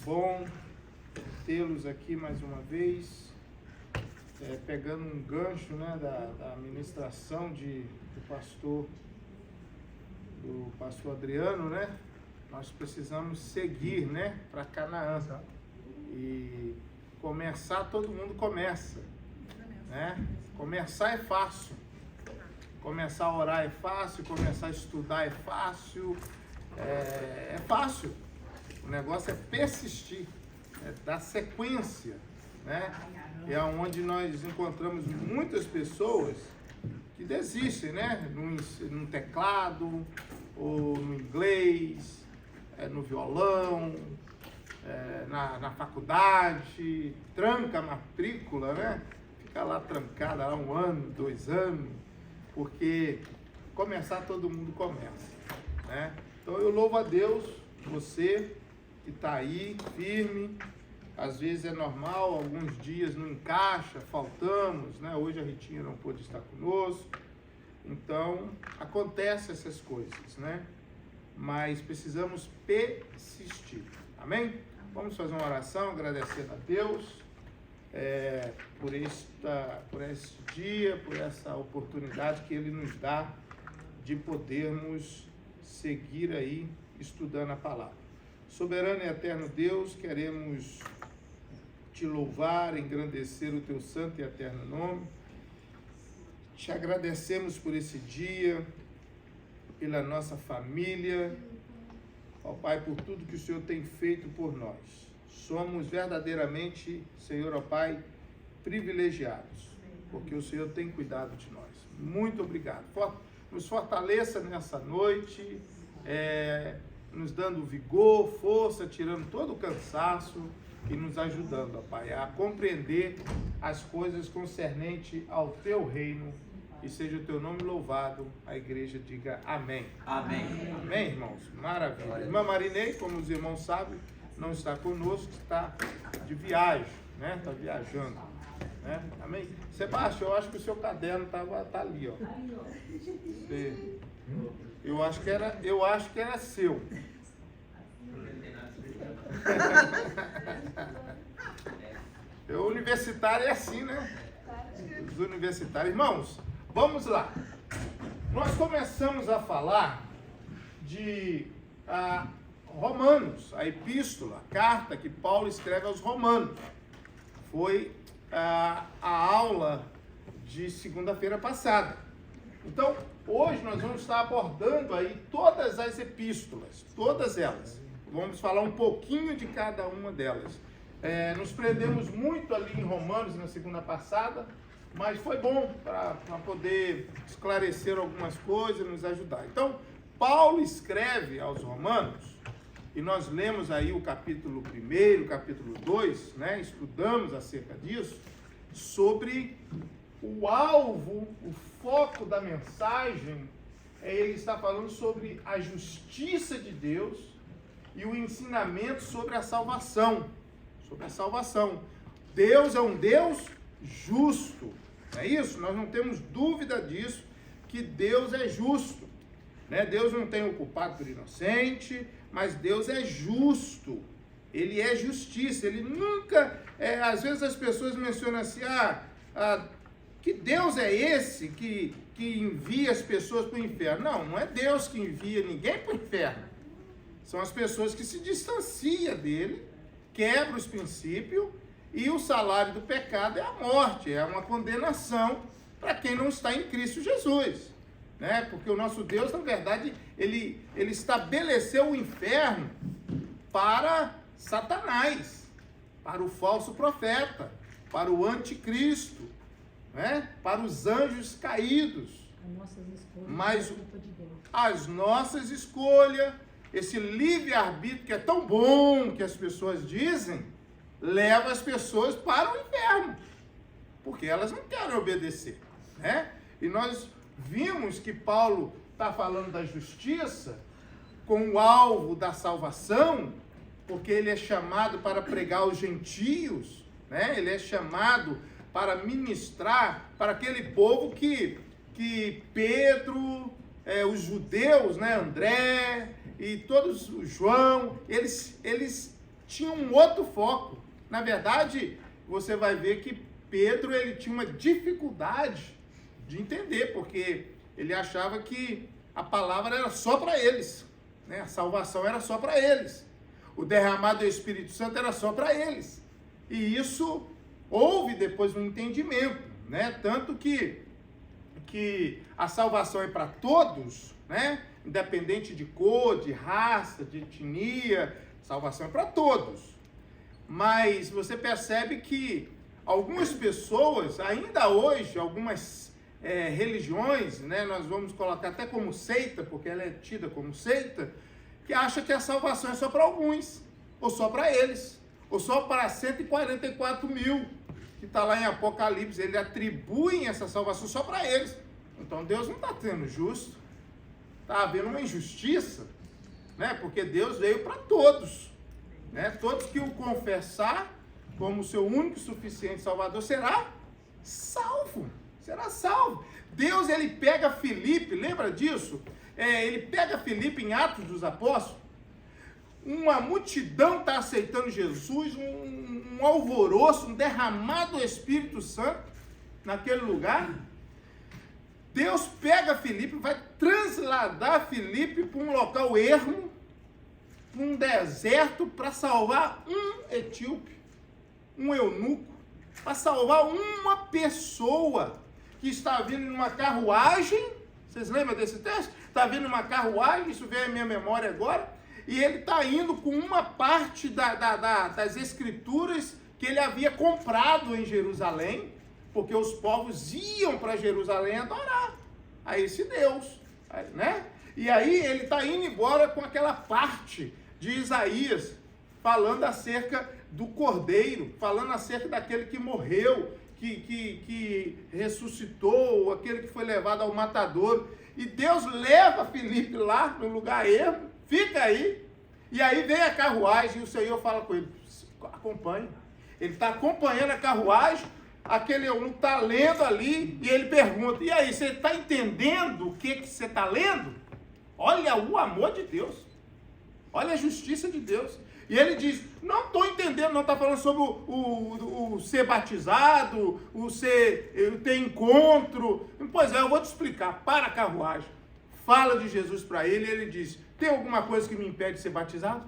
Bom tê-los aqui mais uma vez, pegando um gancho, né, da ministração do pastor Adriano, né? Nós precisamos seguir, né, para Canaã. E começar, todo mundo começa, né? Começar é fácil. Começar a orar é fácil, começar a estudar é fácil, é fácil. O negócio é persistir, é dar sequência, né? É onde nós encontramos muitas pessoas que desistem, né? No teclado, ou no inglês, no violão, na faculdade, tranca a matrícula, né? Fica lá trancada há 1 ano, 2 anos, porque começar todo mundo começa, né? Então eu louvo a Deus, você que está aí, firme. Às vezes é normal, alguns dias não encaixa, faltamos, né? Hoje a Ritinha não pôde estar conosco, então acontece essas coisas, né? Mas precisamos persistir, amém? Vamos fazer uma oração agradecendo a Deus por este dia, por essa oportunidade que Ele nos dá de podermos seguir aí estudando a palavra. Soberano e eterno Deus, queremos te louvar, engrandecer o teu santo e eterno nome. Te agradecemos por esse dia, pela nossa família, ó Pai, por tudo que o Senhor tem feito por nós. Somos verdadeiramente, Senhor, ó Pai, privilegiados, porque o Senhor tem cuidado de nós. Muito obrigado. Nos fortaleça nessa noite, nos dando vigor, força, tirando todo o cansaço e nos ajudando, ó Pai, a compreender as coisas concernentes ao Teu reino, e seja o Teu nome louvado. A igreja diga amém. Amém. Amém, irmãos? Maravilha. Irmã Marinei, como os irmãos sabem, não está conosco, está de viagem, né? Está viajando, né? Amém? Sebastião, eu acho que o seu caderno tá ali, ó. Eu acho que era seu. O universitário é assim, né? Os universitários. Irmãos, vamos lá. Nós começamos a falar de Romanos, a epístola, a carta que Paulo escreve aos Romanos. Foi a aula de segunda-feira passada. Então, hoje nós vamos estar abordando aí todas as epístolas, todas elas. Vamos falar um pouquinho de cada uma delas. Nos prendemos muito ali em Romanos na segunda passada, mas foi bom para poder esclarecer algumas coisas, nos ajudar. Então, Paulo escreve aos Romanos, e nós lemos aí o capítulo 1, o capítulo 2, né? Estudamos acerca disso, sobre o alvo, o foco da mensagem. Ele está falando sobre a justiça de Deus e o ensinamento sobre a salvação. Sobre a salvação. Deus é um Deus justo. Não é isso? Nós não temos dúvida disso, que Deus é justo, né? Deus não tem o culpado por inocente, mas Deus é justo. Ele é justiça. Ele nunca... às vezes as pessoas mencionam assim, que Deus é esse que envia as pessoas para o inferno. Não, não é Deus que envia ninguém para o inferno. São as pessoas que se distanciam dele, quebram os princípios, e o salário do pecado é a morte, é uma condenação para quem não está em Cristo Jesus, né? Porque o nosso Deus, na verdade, ele estabeleceu o inferno para Satanás, para o falso profeta, para o anticristo, né? Para os anjos caídos. Mas as nossas escolhas, esse livre-arbítrio que é tão bom que as pessoas dizem, leva as pessoas para o inferno, porque elas não querem obedecer, né? E nós vimos que Paulo está falando da justiça com o alvo da salvação, porque ele é chamado para pregar aos gentios, né? Ele é chamado para ministrar para aquele povo que Pedro, os judeus, né? André e todos, João, eles tinha um outro foco. Na verdade, você vai ver que Pedro ele tinha uma dificuldade de entender, porque ele achava que a palavra era só para eles, né? A salvação era só para eles. O derramado do Espírito Santo era só para eles. E isso houve depois um entendimento, né? Tanto que a salvação é para todos, né? Independente de cor, de raça, de etnia, salvação é para todos. Mas você percebe que algumas pessoas, ainda hoje, algumas religiões, né? Nós vamos colocar até como seita, porque ela é tida como seita, que acha que a salvação é só para alguns, ou só para eles, ou só para 144 mil, que está lá em Apocalipse. Eles atribuem essa salvação só para eles. Então Deus não está sendo justo, está havendo uma injustiça, né? Porque Deus veio para todos, né? Todos que o confessar como seu único e suficiente Salvador será salvo, será salvo. Deus, ele pega Filipe, lembra disso? Ele pega Filipe em Atos dos Apóstolos, uma multidão está aceitando Jesus, um alvoroço, um derramado do Espírito Santo naquele lugar. Deus pega Filipe, vai transladar Filipe para um local ermo, para um deserto, para salvar um etíope, um eunuco, para salvar uma pessoa que está vindo numa carruagem. Vocês lembram desse texto? Está vindo uma carruagem, isso veio à minha memória agora, e ele está indo com uma parte das escrituras que ele havia comprado em Jerusalém, porque os povos iam para Jerusalém adorar a esse Deus, né? E aí ele está indo embora com aquela parte de Isaías, falando acerca do Cordeiro, falando acerca daquele que morreu, que ressuscitou, aquele que foi levado ao matadouro. E Deus leva Filipe lá no lugar ermo, fica aí, e aí vem a carruagem e o Senhor fala com ele, acompanhe. Ele está acompanhando a carruagem, aquele eunuco está lendo ali, e ele pergunta, e aí, você está entendendo o que você está lendo? Olha o amor de Deus, olha a justiça de Deus. E ele diz, não estou entendendo, não está falando sobre o ser batizado, o ter encontro. Pois é, eu vou te explicar. Para a carruagem, fala de Jesus para ele, e ele diz, tem alguma coisa que me impede de ser batizado?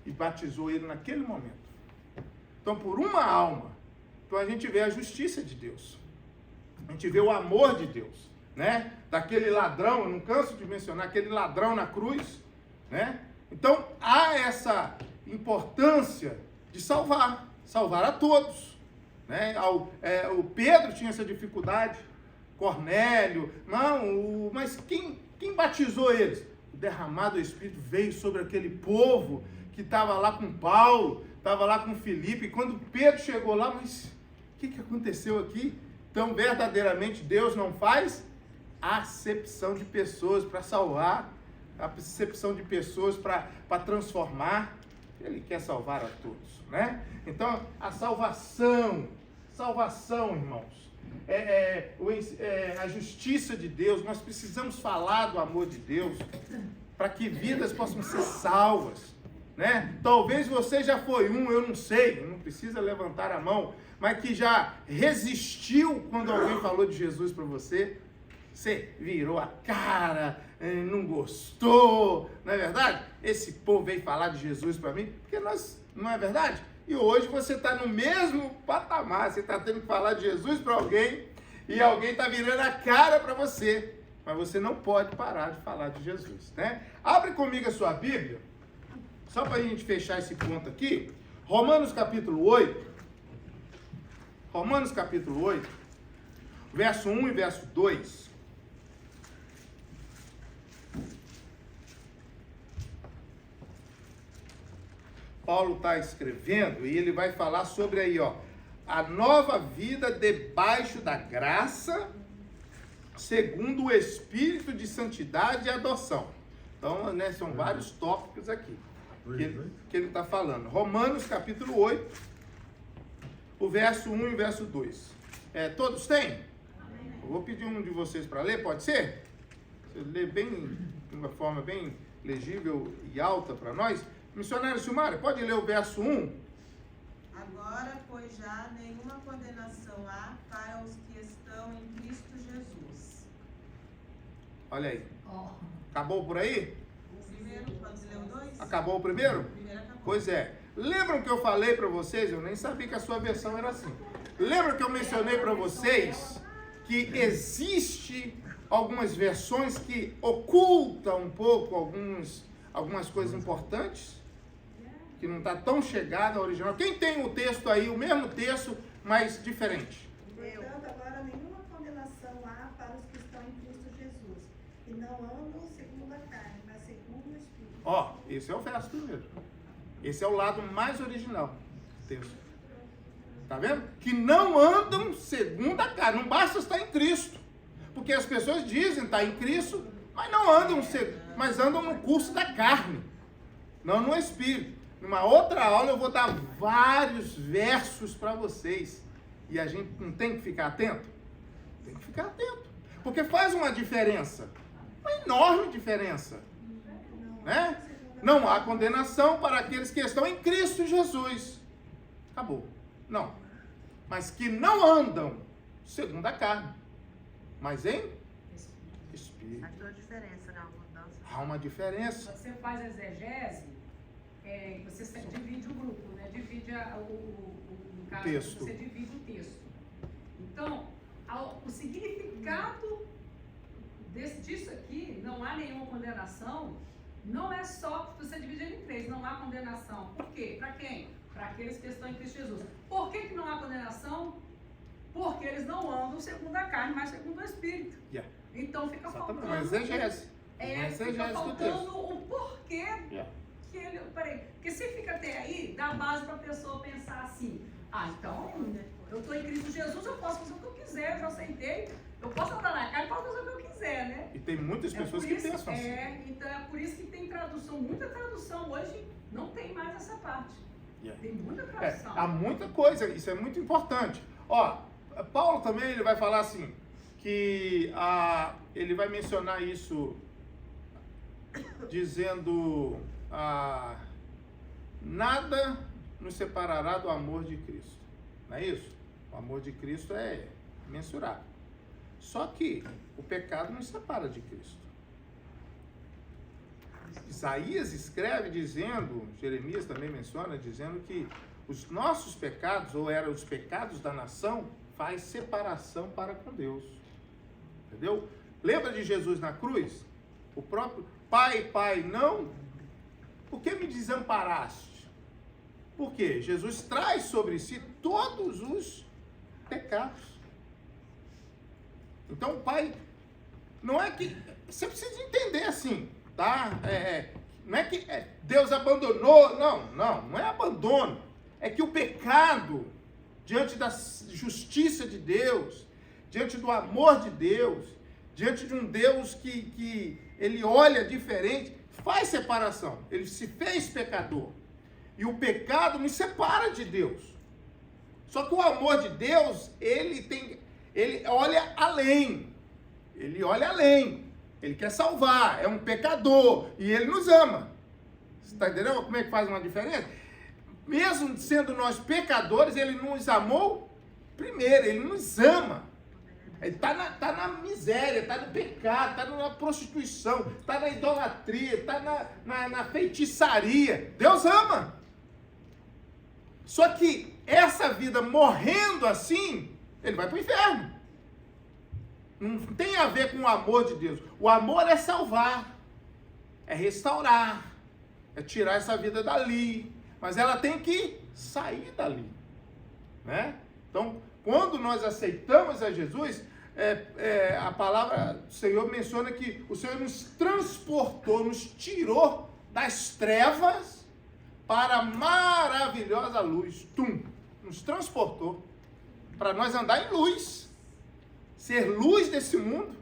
E batizou ele naquele momento. Então, por uma alma, então a gente vê a justiça de Deus. A gente vê o amor de Deus, né? Daquele ladrão, eu não canso de mencionar, aquele ladrão na cruz, né? Então, há essa importância de salvar a todos, né? O Pedro tinha essa dificuldade, Cornélio, mas quem batizou eles? O derramado do Espírito veio sobre aquele povo que estava lá com Paulo, estava lá com Filipe, e quando Pedro chegou lá, mas o que aconteceu aqui? Então, verdadeiramente, Deus não faz acepção de pessoas para salvar, a percepção de pessoas para transformar. Ele quer salvar a todos, né? Então, a salvação, irmãos, a justiça de Deus. Nós precisamos falar do amor de Deus para que vidas possam ser salvas, né? Talvez você já foi eu não sei, não precisa levantar a mão, mas que já resistiu quando alguém falou de Jesus para você. Você virou a cara, não gostou, não é verdade? Esse povo veio falar de Jesus para mim, porque não é verdade? E hoje você está no mesmo patamar, você está tendo que falar de Jesus para alguém, e alguém está virando a cara para você, mas você não pode parar de falar de Jesus, né? Abre comigo a sua Bíblia, só para a gente fechar esse ponto aqui, Romanos capítulo 8, verso 1 e verso 2. Paulo está escrevendo e ele vai falar sobre aí, a nova vida debaixo da graça, segundo o Espírito de santidade e adoção. Então, né, são vários tópicos aqui que ele está falando. Romanos capítulo 8, o verso 1 e o verso 2. Todos têm? Eu vou pedir um de vocês para ler, pode ser? Você lê bem, de uma forma bem legível e alta para nós. Missionário Silmário, pode ler o verso 1? Agora, pois já nenhuma condenação há para os que estão em Cristo Jesus. Olha aí. Acabou por aí? O primeiro, quando você leu dois? Acabou o primeiro? O primeiro acabou. Pois é. Lembram que eu falei para vocês? Eu nem sabia que a sua versão era assim. Lembram que eu mencionei para vocês que existe algumas versões que ocultam um pouco algumas coisas importantes? Que não está tão chegada ao original. Quem tem o texto aí, o mesmo texto, mas diferente? Portanto, agora nenhuma condenação há para os que estão em Cristo Jesus, e não andam segundo a carne, mas segundo o Espírito. Ó, esse é o verso primeiro. Esse é o lado mais original do texto. Tá vendo? Que não andam segundo a carne. Não basta estar em Cristo. Porque as pessoas dizem estar em Cristo, mas não andam, mas andam no curso da carne, não no Espírito. Numa outra aula eu vou dar vários versos para vocês. E a gente não tem que ficar atento? Tem que ficar atento. Porque faz uma diferença. Uma enorme diferença. Né? Não há condenação para aqueles que estão em Cristo Jesus. Acabou. Não. Mas que não andam segundo a carne, mas em Espírito. Faz toda a diferença, né? Mudança. Há uma diferença. Você faz exegese, você divide o grupo, né? Divide no caso, texto. Você divide o texto. Então, o significado disso aqui, não há nenhuma condenação, não é só que você divide ele em três, não há condenação. Por quê? Para quem? Para aqueles que estão em Cristo Jesus. Por que não há condenação? Porque eles não andam segundo a carne, mas segundo o Espírito. Yeah. Então fica Exatamente. faltando... Uma exegese. Fica faltando o porquê Yeah. que ele... Peraí, porque se fica até aí, dá base para a pessoa pensar assim, então, eu estou em Cristo Jesus, eu posso fazer o que eu quiser, eu já aceitei, eu posso andar na carne, posso fazer o que eu quiser, né? E tem muitas pessoas que pensam assim. Então é por isso que tem tradução, muita tradução hoje, não tem mais essa parte. Yeah. Tem muita tradução. Há muita coisa, isso é muito importante. Ó, Paulo também ele vai falar assim, que ele vai mencionar isso dizendo nada nos separará do amor de Cristo. Não é isso? O amor de Cristo é mensurável. Só que o pecado nos separa de Cristo. Isaías escreve dizendo, Jeremias também menciona, dizendo que os nossos pecados, ou eram os pecados da nação, faz separação para com Deus. Entendeu? Lembra de Jesus na cruz? O próprio Pai, Pai, não? Por que me desamparaste? Por quê? Jesus traz sobre si todos os pecados. Então o Pai, não é que, você precisa entender assim, tá? Não é que Deus abandonou, não é abandono. É que o pecado, diante da justiça de Deus, diante do amor de Deus, diante de um Deus que ele olha diferente, faz separação. Ele se fez pecador. E o pecado nos separa de Deus. Só que o amor de Deus, ele olha além. Ele olha além. Ele quer salvar. É um pecador. E ele nos ama. Você está entendendo como é que faz uma diferença? Mesmo sendo nós pecadores, ele nos amou primeiro. Ele nos ama. Ele está na miséria, está no pecado, está na prostituição, está na idolatria, está na feitiçaria. Deus ama. Só que essa vida morrendo assim, ele vai para o inferno. Não tem a ver com o amor de Deus. O amor é salvar, é restaurar, é tirar essa vida dali. Mas ela tem que sair dali, né? Então, quando nós aceitamos a Jesus, a palavra do Senhor menciona que o Senhor nos transportou, nos tirou das trevas para a maravilhosa luz. Nos transportou para nós andar em luz, ser luz desse mundo,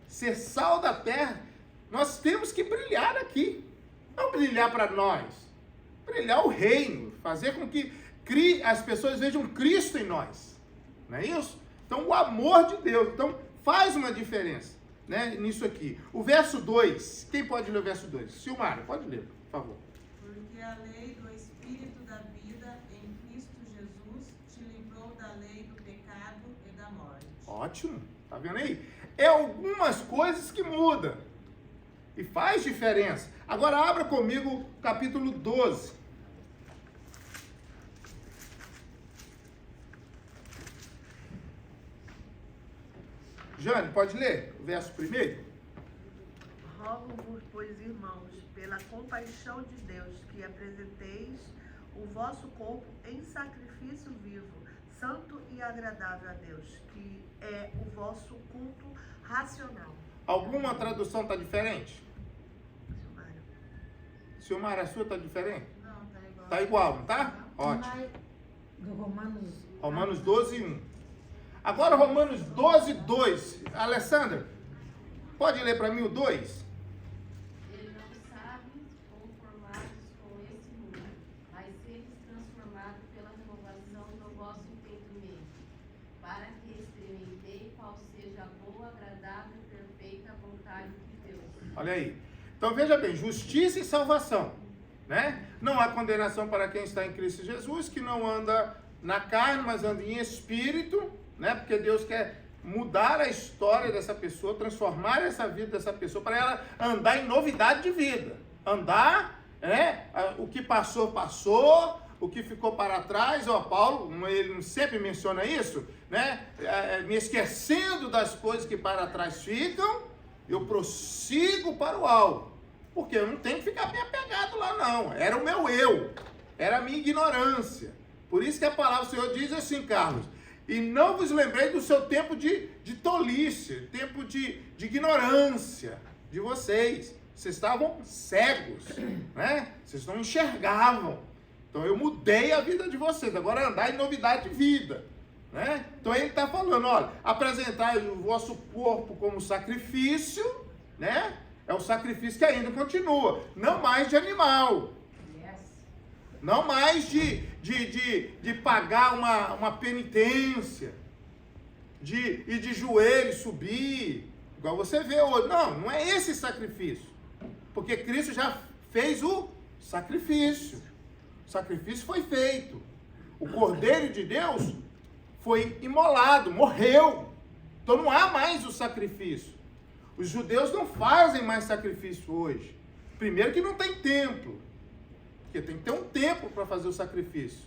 ser sal da terra. Nós temos que brilhar aqui, não brilhar para nós, brilhar o reino, fazer com que as pessoas vejam Cristo em nós, não é isso? Então o amor de Deus, então faz uma diferença, né, nisso aqui. O verso 2, quem pode ler o verso 2? Silmara, pode ler, por favor. porque a lei do Espírito da vida em Cristo Jesus te livrou da lei do pecado e da morte. Ótimo, tá vendo aí? É algumas coisas que mudam e faz diferença. Agora abra comigo capítulo 12. Jane, pode ler o verso 1? Rogo-vos, pois, irmãos, pela compaixão de Deus, que apresenteis o vosso corpo em sacrifício vivo, santo e agradável a Deus, que é o vosso culto racional. Alguma tradução está diferente? Silmário. Silmar, a sua está diferente? Não, tá igual. Está igual, não tá? Ótimo. Do Romanos. Romanos 12, 1. Agora Romanos 12, 2. Alessandra, pode ler para mim o 2? Ele não sabe conformados com esse mundo, mas seres transformados pela renovação do vosso entendimento, para que experimentei qual seja a boa, agradável e perfeita vontade de Deus. Olha aí. Então veja bem, justiça e salvação, né? Não há condenação para quem está em Cristo Jesus, que não anda na carne, mas anda em espírito, né? Porque Deus quer mudar a história dessa pessoa, transformar essa vida dessa pessoa, para ela andar em novidade de vida. Andar, o que passou, passou, o que ficou para trás, Paulo, ele sempre menciona isso, né? Me esquecendo das coisas que para trás ficam, eu prossigo para o alvo. Porque eu não tenho que ficar bem apegado lá, não. Era o meu eu, era a minha ignorância. Por isso que a palavra do Senhor diz assim, Carlos: e não vos lembrei do seu tempo de tolice, tempo de ignorância de vocês. Vocês estavam cegos, né? Vocês não enxergavam. Então eu mudei a vida de vocês. Agora andar em novidade de vida, né? Então ele está falando, olha, apresentai o vosso corpo como sacrifício, né? É o sacrifício que ainda continua. Não mais de animal. Não mais de pagar uma penitência, de ir de joelho, subir, igual você vê hoje. Não é esse sacrifício. Porque Cristo já fez o sacrifício. O sacrifício foi feito. O Cordeiro de Deus foi imolado, morreu. Então não há mais o sacrifício. Os judeus não fazem mais sacrifício hoje. Primeiro que não tem templo. Porque tem que ter um templo para fazer o sacrifício.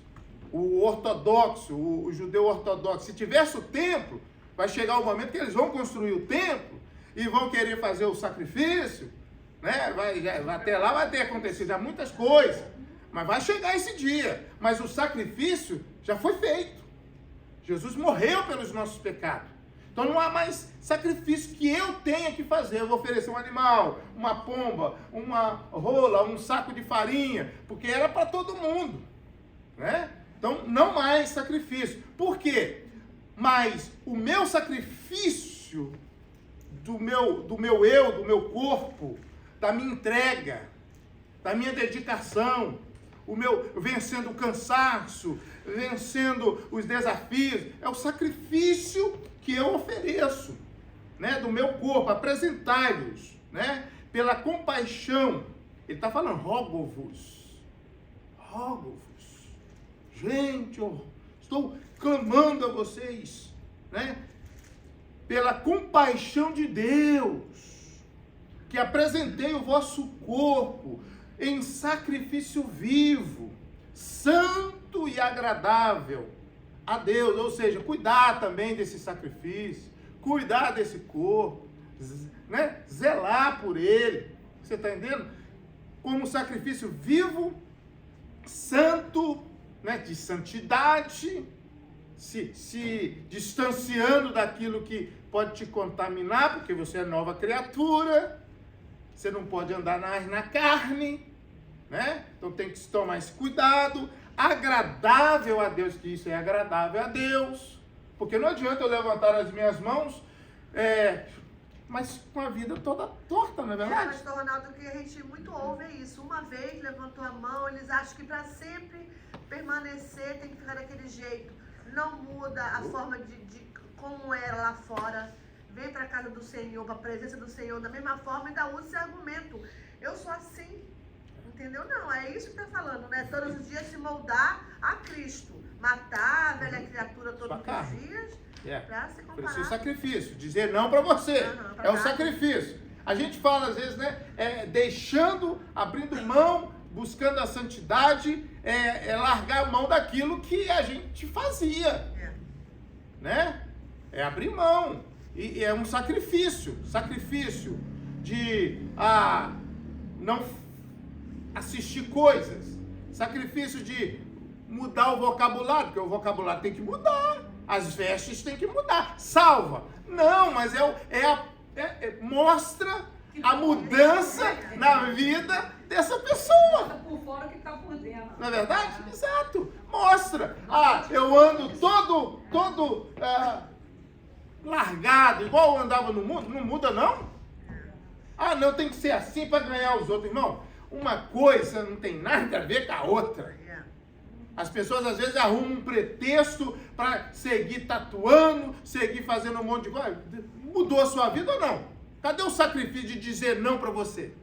O ortodoxo, o judeu ortodoxo, se tivesse o templo, vai chegar o momento que eles vão construir o templo e vão querer fazer o sacrifício, né? Até lá vai ter acontecido já muitas coisas, mas vai chegar esse dia. Mas o sacrifício já foi feito. Jesus morreu pelos nossos pecados. Então não há mais sacrifício que eu tenha que fazer. Eu vou oferecer um animal, uma pomba, uma rola, um saco de farinha, porque era para todo mundo, né? Então não mais sacrifício. Por quê? Mas o meu sacrifício do meu eu, do meu corpo, da minha entrega, da minha dedicação, o meu vencendo o cansaço, vencendo os desafios, é o sacrifício que eu ofereço, né, do meu corpo, apresentai-vos, né, pela compaixão. Ele está falando, rogo-vos, gente, eu estou clamando a vocês, né, pela compaixão de Deus, que apresentei o vosso corpo em sacrifício vivo, santo e agradável a Deus. Ou seja, cuidar também desse sacrifício, cuidar desse corpo, né? Zelar por ele. Você está entendendo? Como sacrifício vivo, santo, né? De santidade, se distanciando daquilo que pode te contaminar, porque você é nova criatura, você não pode andar na carne, né? Então tem que tomar esse cuidado. Agradável a Deus, que isso é agradável a Deus, porque não adianta eu levantar as minhas mãos, mas com a vida toda torta, não é verdade? Pastor Ronaldo, que a gente muito ouve é isso. Uma vez levantou a mão, eles acham que para sempre permanecer tem que ficar daquele jeito. Não muda a forma de como era lá fora. Vem para a casa do Senhor, para a presença do Senhor da mesma forma, e ainda usa esse argumento. Eu sou assim. entendeu? Não, é isso que está falando, né? Todos os dias se moldar a Cristo. Matar a velha criatura todos os dias para se comparar. Precisa sacrifício. Dizer não para você. É o sacrifício. A gente fala às vezes, né? Deixando, abrindo mão, buscando a santidade, largar a mão daquilo que a gente fazia. Né? É abrir mão. E é um sacrifício. Sacrifício de não assistir coisas. Sacrifício de mudar o vocabulário, porque o vocabulário tem que mudar. As vestes tem que mudar. Salva. Não, mas mostra a mudança na vida dessa pessoa. Por fora que está por dentro. Não é verdade? Exato. Mostra. Eu ando todo largado, igual eu andava no mundo. Não muda, não. Não, tem que ser assim para ganhar os outros. Irmão, uma coisa não tem nada a ver com a outra. As pessoas às vezes arrumam um pretexto para seguir tatuando, seguir fazendo um monte de coisa. Mudou a sua vida ou não? Cadê o sacrifício de dizer não para você?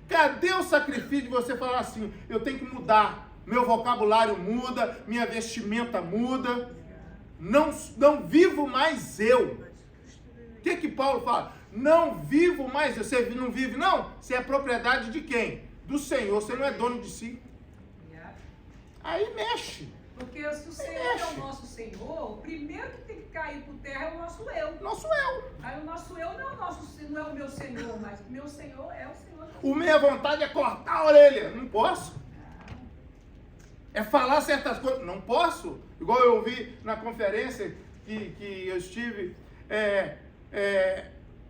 Cadê o sacrifício de você falar assim, eu tenho que mudar, meu vocabulário muda, minha vestimenta muda, não vivo mais eu. O que Paulo fala? Não vivo mais eu. Você não vive, não? Você é propriedade de quem? Do Senhor, você não é dono de si. Aí mexe. Porque se o Senhor é o nosso Senhor, o primeiro que tem que cair por terra é o nosso eu. Nosso eu. Aí o nosso eu não é o meu Senhor, mas o meu Senhor é o Senhor. O minha vontade é cortar a orelha. Não posso. É falar certas coisas. Não posso. Igual eu ouvi na conferência que eu estive.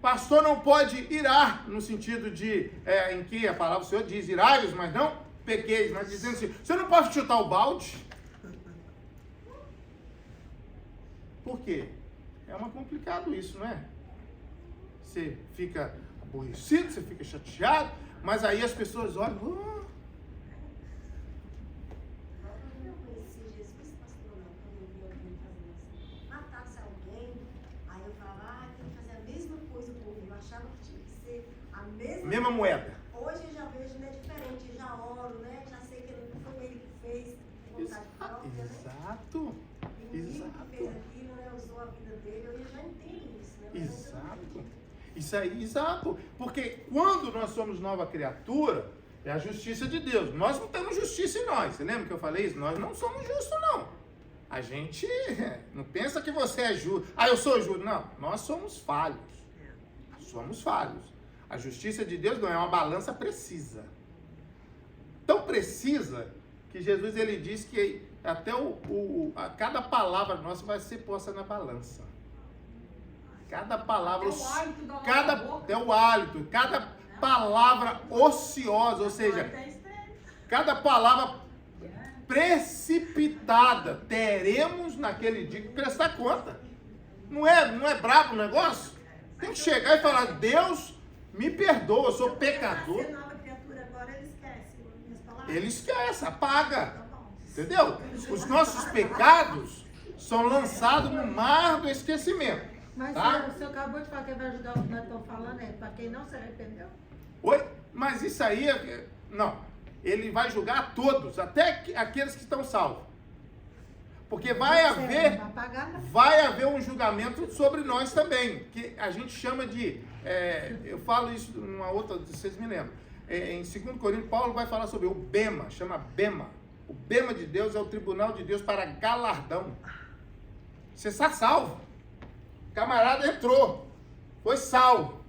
Pastor não pode irar, no sentido de, em que a palavra do Senhor diz irai-vos, mas não pequeis, mas dizendo assim, você não pode chutar o balde. Por quê? É uma complicado isso, não é? Você fica aborrecido, você fica chateado, mas aí as pessoas olham, Eu conheci Jesus, pastor, não, quando eu vi alguém fazendo assim, matasse alguém, aí eu falava, tem que fazer a mesma coisa por mim. Eu achava que tinha que ser a mesma moeda. Hoje eu já vejo, né, diferente, eu já oro, né, já sei que não foi ele que fez, vontade própria, né? Exato. E o menino que fez aquilo, né, usou a vida dele, eu já entendo isso, né? Exato. Isso aí, exato. Porque quando nós somos nova criatura, é a justiça de Deus. Nós não temos justiça em nós. Você lembra que eu falei isso? Nós não somos justos, não. A gente não pensa que você é justo. Eu sou justo. Não, nós somos falhos. Somos falhos. A justiça de Deus não é uma balança precisa. Tão precisa que Jesus ele diz que até cada palavra nossa vai ser posta na balança. Cada palavra, até o hálito, cada palavra ociosa, ou seja, cada palavra precipitada, teremos naquele dia que prestar conta. Não é brabo o negócio? Tem que chegar e falar, Deus, me perdoa, eu sou pecador. Ser nova criatura agora, ele esquece minhas palavras. Ele esquece, apaga. Entendeu? Os nossos pecados são lançados no mar do esquecimento. Mas tá? o senhor acabou de falar que vai ajudar o que nós estamos falando, para quem não se arrependeu? Oi? Mas isso aí, não. Ele vai julgar a todos, até aqueles que estão salvos. Porque vai haver um julgamento sobre nós também, que a gente chama de, eu falo isso numa outra, vocês me lembram, em 2 Coríntios, Paulo vai falar sobre o Bema, chama Bema. O Bema de Deus é o tribunal de Deus para galardão. Você está salvo. O camarada entrou, foi salvo.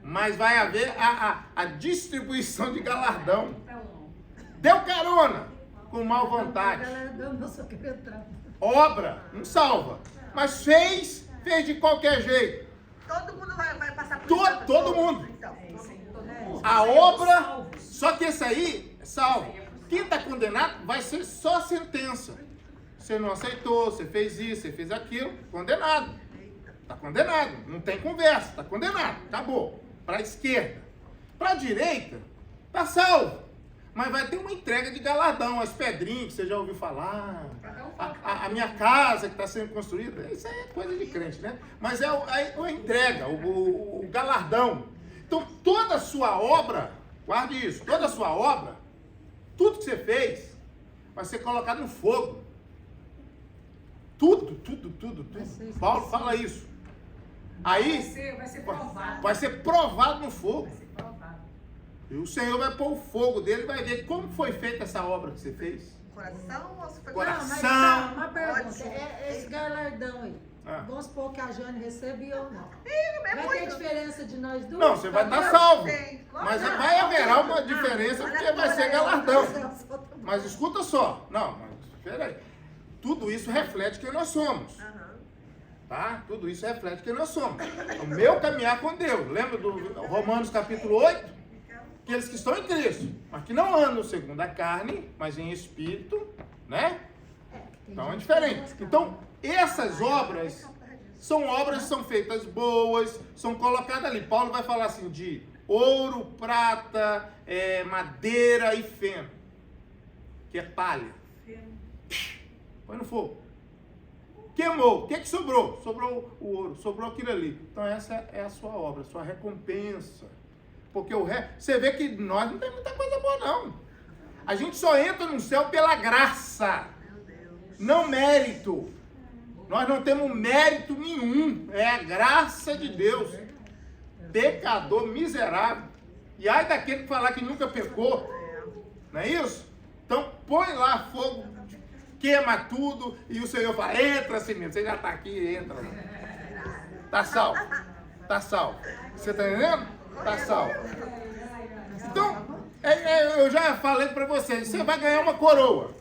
Mas vai haver a distribuição de galardão. Deu carona com mal vontade. Obra, não salva. Mas fez de qualquer jeito. Todo mundo vai passar por isso. Todo mundo. Então, A obra, só que esse aí é salvo. Quem está condenado vai ser só sentença. Você não aceitou, você fez isso, você fez aquilo, condenado. Está condenado, não tem conversa, está condenado, acabou. Para a esquerda. Para a direita, está salvo. Mas vai ter uma entrega de galardão, as pedrinhas que você já ouviu falar, a minha casa que está sendo construída, isso aí é coisa de crente, né? Mas é a entrega, o galardão. Então, toda a sua obra, guarde isso, toda a sua obra você fez vai ser colocado no fogo. Tudo. Paulo fala isso. Aí Vai ser provado. vai ser provado no fogo. Vai ser provado. E o Senhor vai pôr o fogo dele e vai ver como foi feita essa obra que você fez. Coração ou se foi Coração. Não, mas tá, uma pergunta. Ótimo. Esse galardão aí. Ah. Vamos supor que a Jane recebe ou não. É Vai ter muito. diferença de nós duas? Não, você vai estar Tá salvo. Tem. Mas vai haverá uma diferença porque vai ser galardão. Mas escuta só. Não, mas peraí. Tudo isso reflete quem nós somos. Aham. Tá? Tudo isso reflete quem nós somos. O meu caminhar com Deus. Lembra do Romanos capítulo 8? Aqueles que estão em Cristo, mas que não andam segundo a carne, mas em espírito, né? Então é diferente. Então, essas obras são obras que são feitas boas, são colocadas ali. Paulo vai falar assim de ouro, prata, madeira e feno, que é palha. Põe no fogo. Queimou. O que sobrou? Sobrou o ouro, sobrou aquilo ali. Então essa é a sua obra, a sua recompensa. Porque você vê que nós não tem muita coisa boa, não. A gente só entra no céu pela graça, não mérito. Nós não temos mérito nenhum. É a graça de Deus. Pecador miserável. E ai daquele que falar que nunca pecou. Não é isso? Então põe lá fogo, queima tudo e o Senhor fala, entra assim mesmo. Você já está aqui, entra. Está salvo. Está salvo. Você está entendendo? Está salvo. Então, eu já falei para vocês, você vai ganhar uma coroa.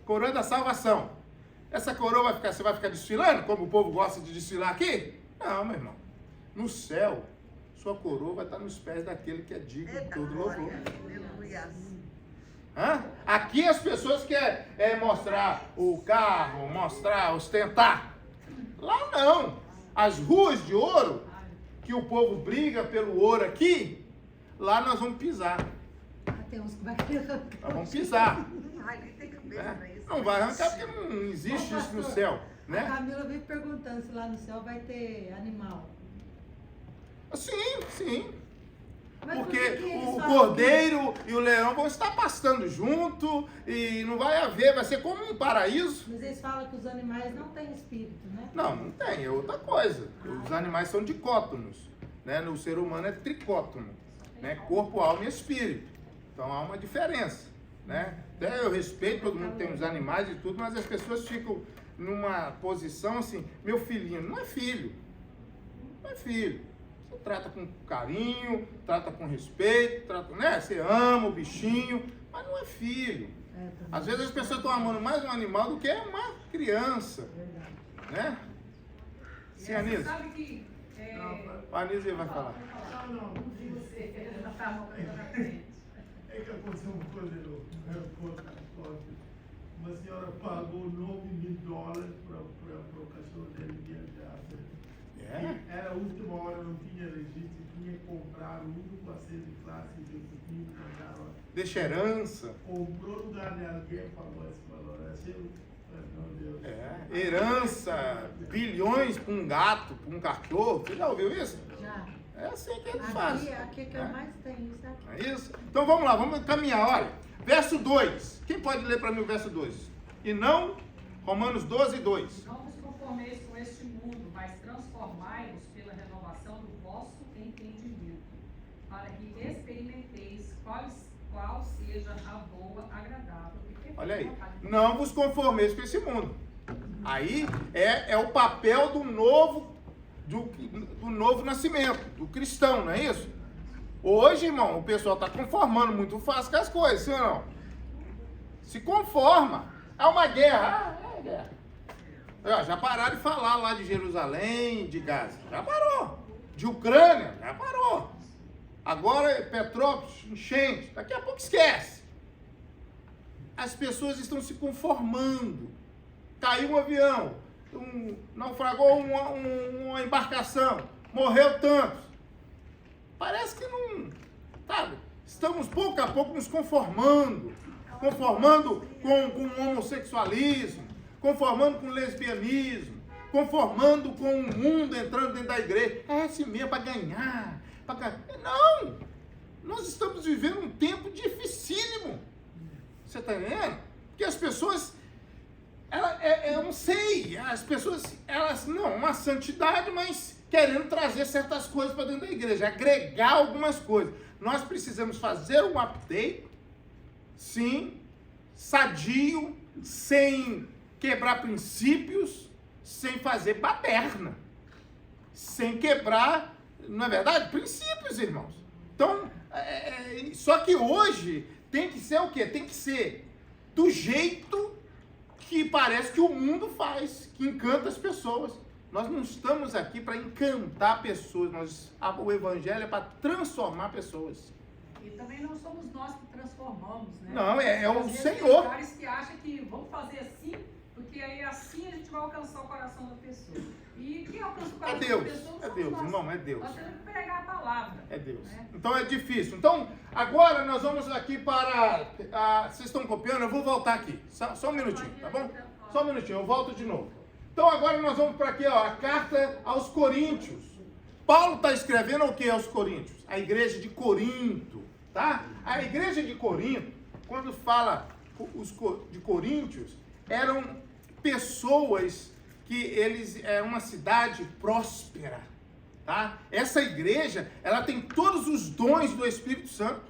Coroa da salvação. Essa coroa você vai ficar desfilando, como o povo gosta de desfilar aqui? Não, meu irmão. No céu, sua coroa vai estar nos pés daquele que é digno de todo louvor. Aleluia. Aqui as pessoas querem mostrar o carro, ostentar. Lá não. As ruas de ouro, que o povo briga pelo ouro aqui, lá nós vamos pisar. Tem uns que vai querer Nós vamos pisar. Ai, nem tem cabeça pra isso. Não vai arrancar porque não existe isso no céu, A né? Camila vive perguntando se lá no céu vai ter animal. Sim. Mas por Porque que eles o falam cordeiro e o leão vão estar pastando junto e não vai haver, vai ser como um paraíso. Mas eles falam que os animais não têm espírito, né? Não tem, é outra coisa. Os animais são dicótonos, né? O ser humano é tricótono, né? Corpo, alma e espírito. Então há uma diferença, né? Até eu respeito, todo mundo tem os animais e tudo, mas as pessoas ficam numa posição assim, meu filhinho, não é filho. Não é filho. Você trata com carinho, trata com respeito, né? Você ama o bichinho, mas não é filho. Às vezes as pessoas estão amando mais um animal do que uma criança, né? Sim, Você Anísio. sabe que... A Anísio vai falar. Você já está na frente. É que aconteceu uma coisa no aeroporto católico. Uma senhora pagou $9.000 para o cachorro dele viajar. Era a última hora, não tinha registro, tinha que comprar o único assento de classe executivo, mandaram. Deixa herança. Comprou no lugar de alguém, pagou esse valor. Achei, meu Deus. Herança, bilhões para um gato, para um cachorro. Você já ouviu isso? Já. É assim que eles fazem. Aqui que eu mais tenho, isso aqui. É isso? Então vamos lá, vamos caminhar. Olha, verso 2. Quem pode ler para mim o verso 2? E não, Romanos 12, 2. Não vos conformeis com este mundo, mas transformai-vos pela renovação do vosso entendimento, para que experimenteis qual seja a boa, agradável e perfeita Olha aí. vontade de Deus. Não vos conformeis com esse mundo. Aí é o papel do novo nascimento, do cristão, não é isso? Hoje, irmão, o pessoal está conformando muito fácil com as coisas, sim ou não? Se conforma. É uma guerra. É guerra. Já pararam de falar lá de Jerusalém, de Gaza. Já parou. De Ucrânia, já parou. Agora é Petrópolis, enchente. Daqui a pouco esquece. As pessoas estão se conformando. Caiu um avião, naufragou uma embarcação, morreu tantos. Parece que não, sabe? Estamos pouco a pouco nos conformando com o homossexualismo, conformando com o lesbianismo, conformando com o mundo entrando dentro da igreja. É assim mesmo, para ganhar. Não! Nós estamos vivendo um tempo dificílimo. Você está entendendo? Porque as pessoas, eu não sei, as pessoas, elas, não, uma santidade, mas querendo trazer certas coisas para dentro da igreja, agregar algumas coisas. Nós precisamos fazer um update, sim, sadio, sem quebrar princípios, sem fazer baderna, sem quebrar, não é verdade? Princípios, irmãos. Então, só que hoje tem que ser o quê? Tem que ser do jeito que parece que o mundo faz, que encanta as pessoas. Nós não estamos aqui para encantar pessoas, o evangelho é para transformar pessoas. E também não somos nós que transformamos, né? Não, é o Às vezes Senhor. Tem caras que acham que vamos fazer assim, porque aí assim a gente vai alcançar o coração da pessoa. E quem alcança o coração da pessoa É Deus, irmão, é Deus. Nós temos que pregar a palavra. É Deus. Né? Então é difícil. Então, agora nós vamos aqui para... vocês estão copiando? Eu vou voltar aqui. Só um minutinho, tá bom? Só um minutinho, eu volto de novo. Então agora nós vamos para aqui, ó, a carta aos Coríntios. Paulo está escrevendo o que aos Coríntios? A igreja de Corinto, tá? A igreja de Corinto, quando fala de Coríntios, eram pessoas que eles eram uma cidade próspera, tá? Essa igreja, ela tem todos os dons do Espírito Santo,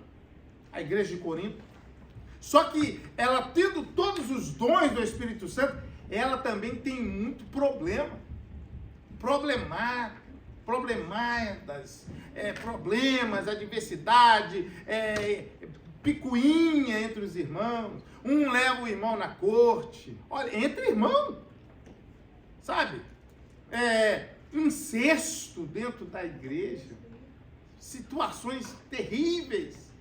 a igreja de Corinto. Só que ela tendo todos os dons do Espírito Santo, ela também tem muito problemas, adversidade, picuinha entre os irmãos, um leva o irmão na corte, olha, entre irmãos, sabe, incesto dentro da igreja, situações terríveis.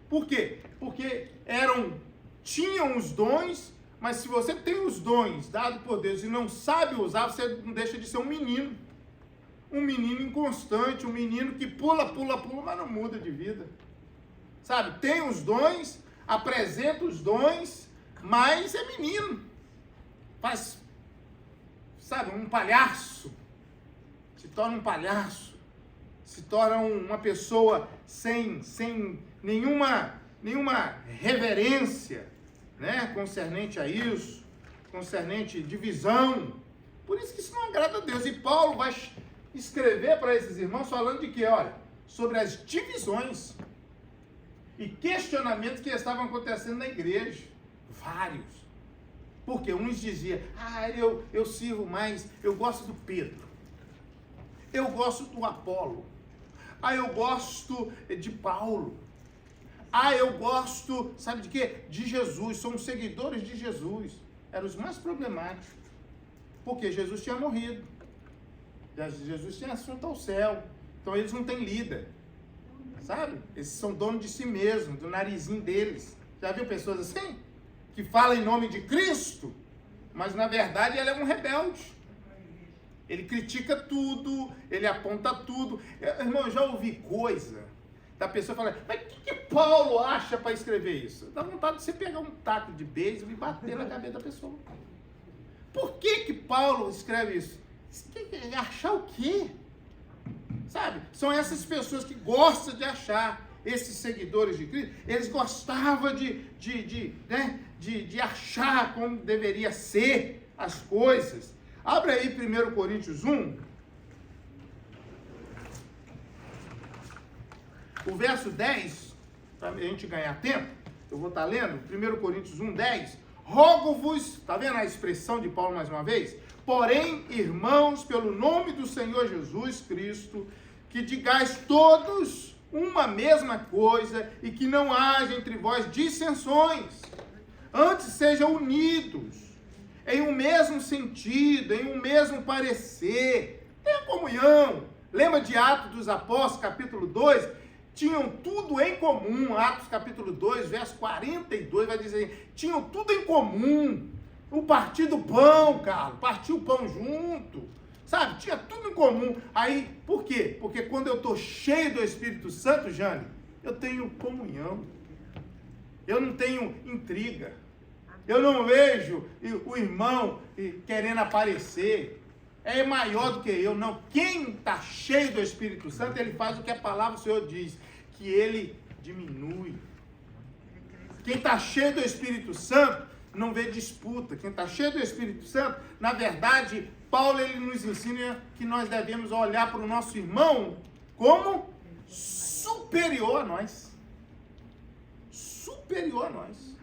Por quê? Porque tinham os dons, mas se você tem os dons dados por Deus e não sabe usar, você não deixa de ser um menino inconstante, um menino que pula, mas não muda de vida, sabe? Tem os dons, apresenta os dons, mas é menino, faz, sabe, um palhaço, se torna um palhaço, se torna uma pessoa sem nenhuma reverência, né, concernente a isso, concernente divisão. Por isso que isso não agrada a Deus. E Paulo vai escrever para esses irmãos falando de quê? Olha, sobre as divisões e questionamentos que estavam acontecendo na igreja. Vários. Porque uns diziam, eu sirvo mais, eu gosto do Pedro, eu gosto do Apolo, eu gosto de Paulo, eu gosto, sabe de quê? De Jesus, somos seguidores de Jesus. Eram os mais problemáticos, porque Jesus tinha morrido, Jesus tinha assunto ao céu, então eles não têm líder, sabe? Eles são donos de si mesmos, do narizinho deles. Já viu pessoas assim? Que falam em nome de Cristo, mas na verdade ele é um rebelde. Ele critica tudo, ele aponta tudo. Irmão, eu já ouvi coisa da pessoa falar, mas o que Paulo acha para escrever isso? Dá vontade de você pegar um taco de beisebol e bater na cabeça da pessoa. Por que Paulo escreve isso? Achar o quê? Sabe? São essas pessoas que gostam de achar, esses seguidores de Cristo, eles gostavam de achar como deveria ser as coisas. Abre aí 1 Coríntios 1. O verso 10, para a gente ganhar tempo, eu vou estar lendo, 1 Coríntios 1, 10. Rogo-vos, está vendo a expressão de Paulo mais uma vez? Porém, irmãos, pelo nome do Senhor Jesus Cristo, que digais todos uma mesma coisa e que não haja entre vós dissensões. Antes sejam unidos, em um mesmo sentido, em um mesmo parecer. Tenha comunhão. Lembra de Atos dos Apóstolos, capítulo 2? Tinham tudo em comum. Atos capítulo 2, verso 42, vai dizer, tinham tudo em comum. O partir do pão, Carlos, partir o pão junto, sabe? Tinha tudo em comum. Aí, por quê? Porque quando eu estou cheio do Espírito Santo, Jane, eu tenho comunhão. Eu não tenho intriga. Eu não vejo o irmão querendo aparecer. É maior do que eu, não. Quem está cheio do Espírito Santo, ele faz o que a palavra do Senhor diz, que ele diminui. Quem está cheio do Espírito Santo não vê disputa. Quem está cheio do Espírito Santo, na verdade, Paulo ele nos ensina que nós devemos olhar para o nosso irmão como superior a nós. Superior a nós.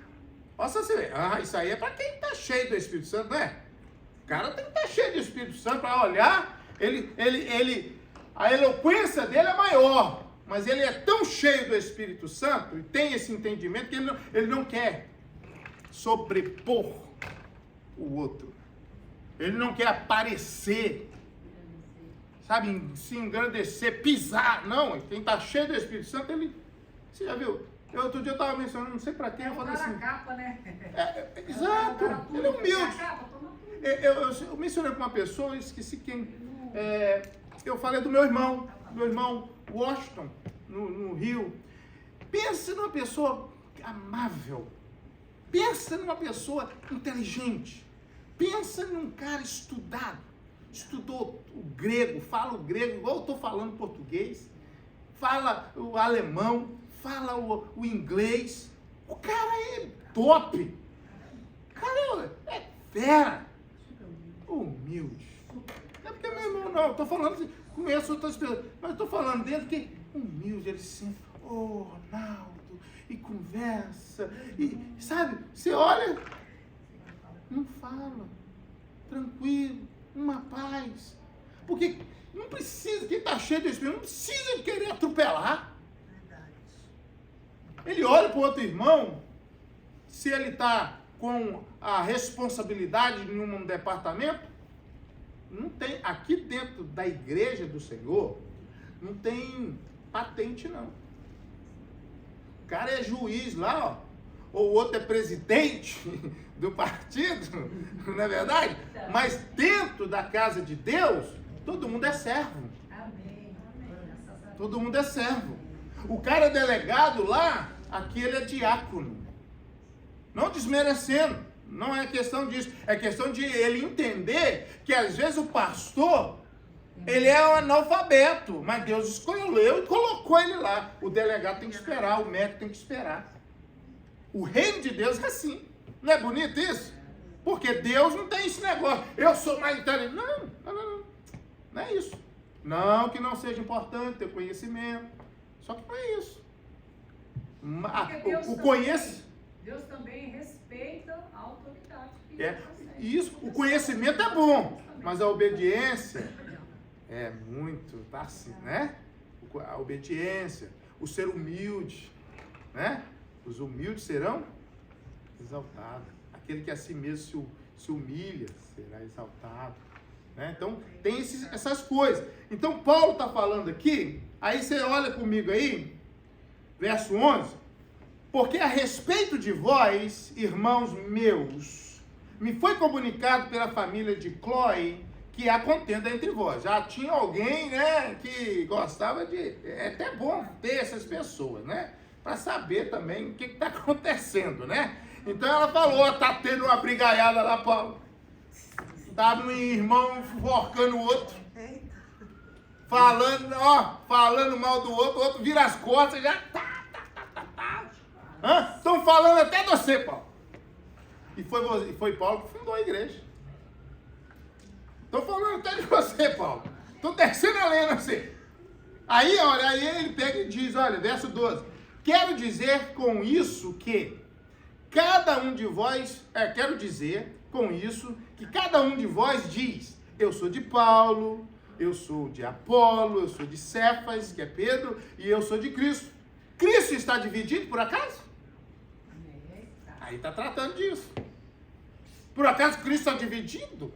Olha só você ver. Isso aí é para quem está cheio do Espírito Santo, não é? O cara tem que estar cheio do Espírito Santo para olhar. A eloquência dele é maior. Mas ele é tão cheio do Espírito Santo e tem esse entendimento que ele não quer sobrepor o outro. Ele não quer aparecer, sabe, se engrandecer, pisar. Não, quem está cheio do Espírito Santo, você já viu? Outro dia eu estava mencionando, não sei para quem, eu falei assim. Capa, né? Exato, ele é humilde. Eu mencionei para uma pessoa, eu esqueci quem. Eu falei do meu irmão Washington, no Rio. Pensa numa pessoa amável. Pensa numa pessoa inteligente. Pensa num cara estudado. Estudou o grego, fala o grego, igual eu estou falando português. Fala o alemão, fala o inglês. O cara é top. O cara é fera. Humilde. Não é porque meu irmão, não. Eu estou falando assim, conheço outras pessoas, mas estou falando dele que humilde, ele sempre, Ronaldo, e conversa, e sabe, você olha, não fala, tranquilo, uma paz, porque não precisa, quem está cheio de Espírito, não precisa de querer atropelar. Ele olha para o outro irmão, se ele está com a responsabilidade em um departamento, não tem, aqui dentro da igreja do Senhor, não tem patente não. O cara é juiz lá, ó, ou o outro é presidente do partido, não é verdade? Mas dentro da casa de Deus, todo mundo é servo. Amém. Todo mundo é servo. O cara é delegado lá, aqui ele é diácono. Não desmerecendo. Não é questão disso, é questão de ele entender que às vezes o pastor, ele é um analfabeto, mas Deus escolheu e colocou ele lá. O delegado tem que esperar, o médico tem que esperar. O reino de Deus é assim. Não é bonito isso? Porque Deus não tem esse negócio, eu sou mais inteligente. Não é isso. Não que não seja importante ter conhecimento, só que não é isso. Deus também respeita a autoridade. Isso, o conhecimento é bom, mas a obediência é muito, tá assim, né? A obediência, o ser humilde, né? Os humildes serão exaltados. Aquele que a si mesmo se humilha será exaltado, né? Então, tem essas coisas. Então, Paulo está falando aqui, aí você olha comigo aí, verso 11. Porque a respeito de vós, irmãos meus, me foi comunicado pela família de Cloé que há contenda entre vós. Já tinha alguém, né, que gostava de... É até bom ter essas pessoas, né? Para saber também o que está acontecendo, né? Então ela falou, tá tendo uma brigaiada lá, Paulo. Tá um irmão enforcando o outro. Falando mal do outro, o outro vira as costas, já estão falando até de você, Paulo. E foi Paulo que fundou a igreja. Estão falando até de você, Paulo. Estão descendo a lenha, você. Aí, olha, aí ele pega e diz, olha, verso 12. Quero dizer com isso que cada um de vós, quero dizer com isso que cada um de vós diz, eu sou de Paulo, eu sou de Apolo, eu sou de Cefas, que é Pedro, e eu sou de Cristo. Cristo está dividido por acaso? Aí está tratando disso. Por acaso Cristo está dividido?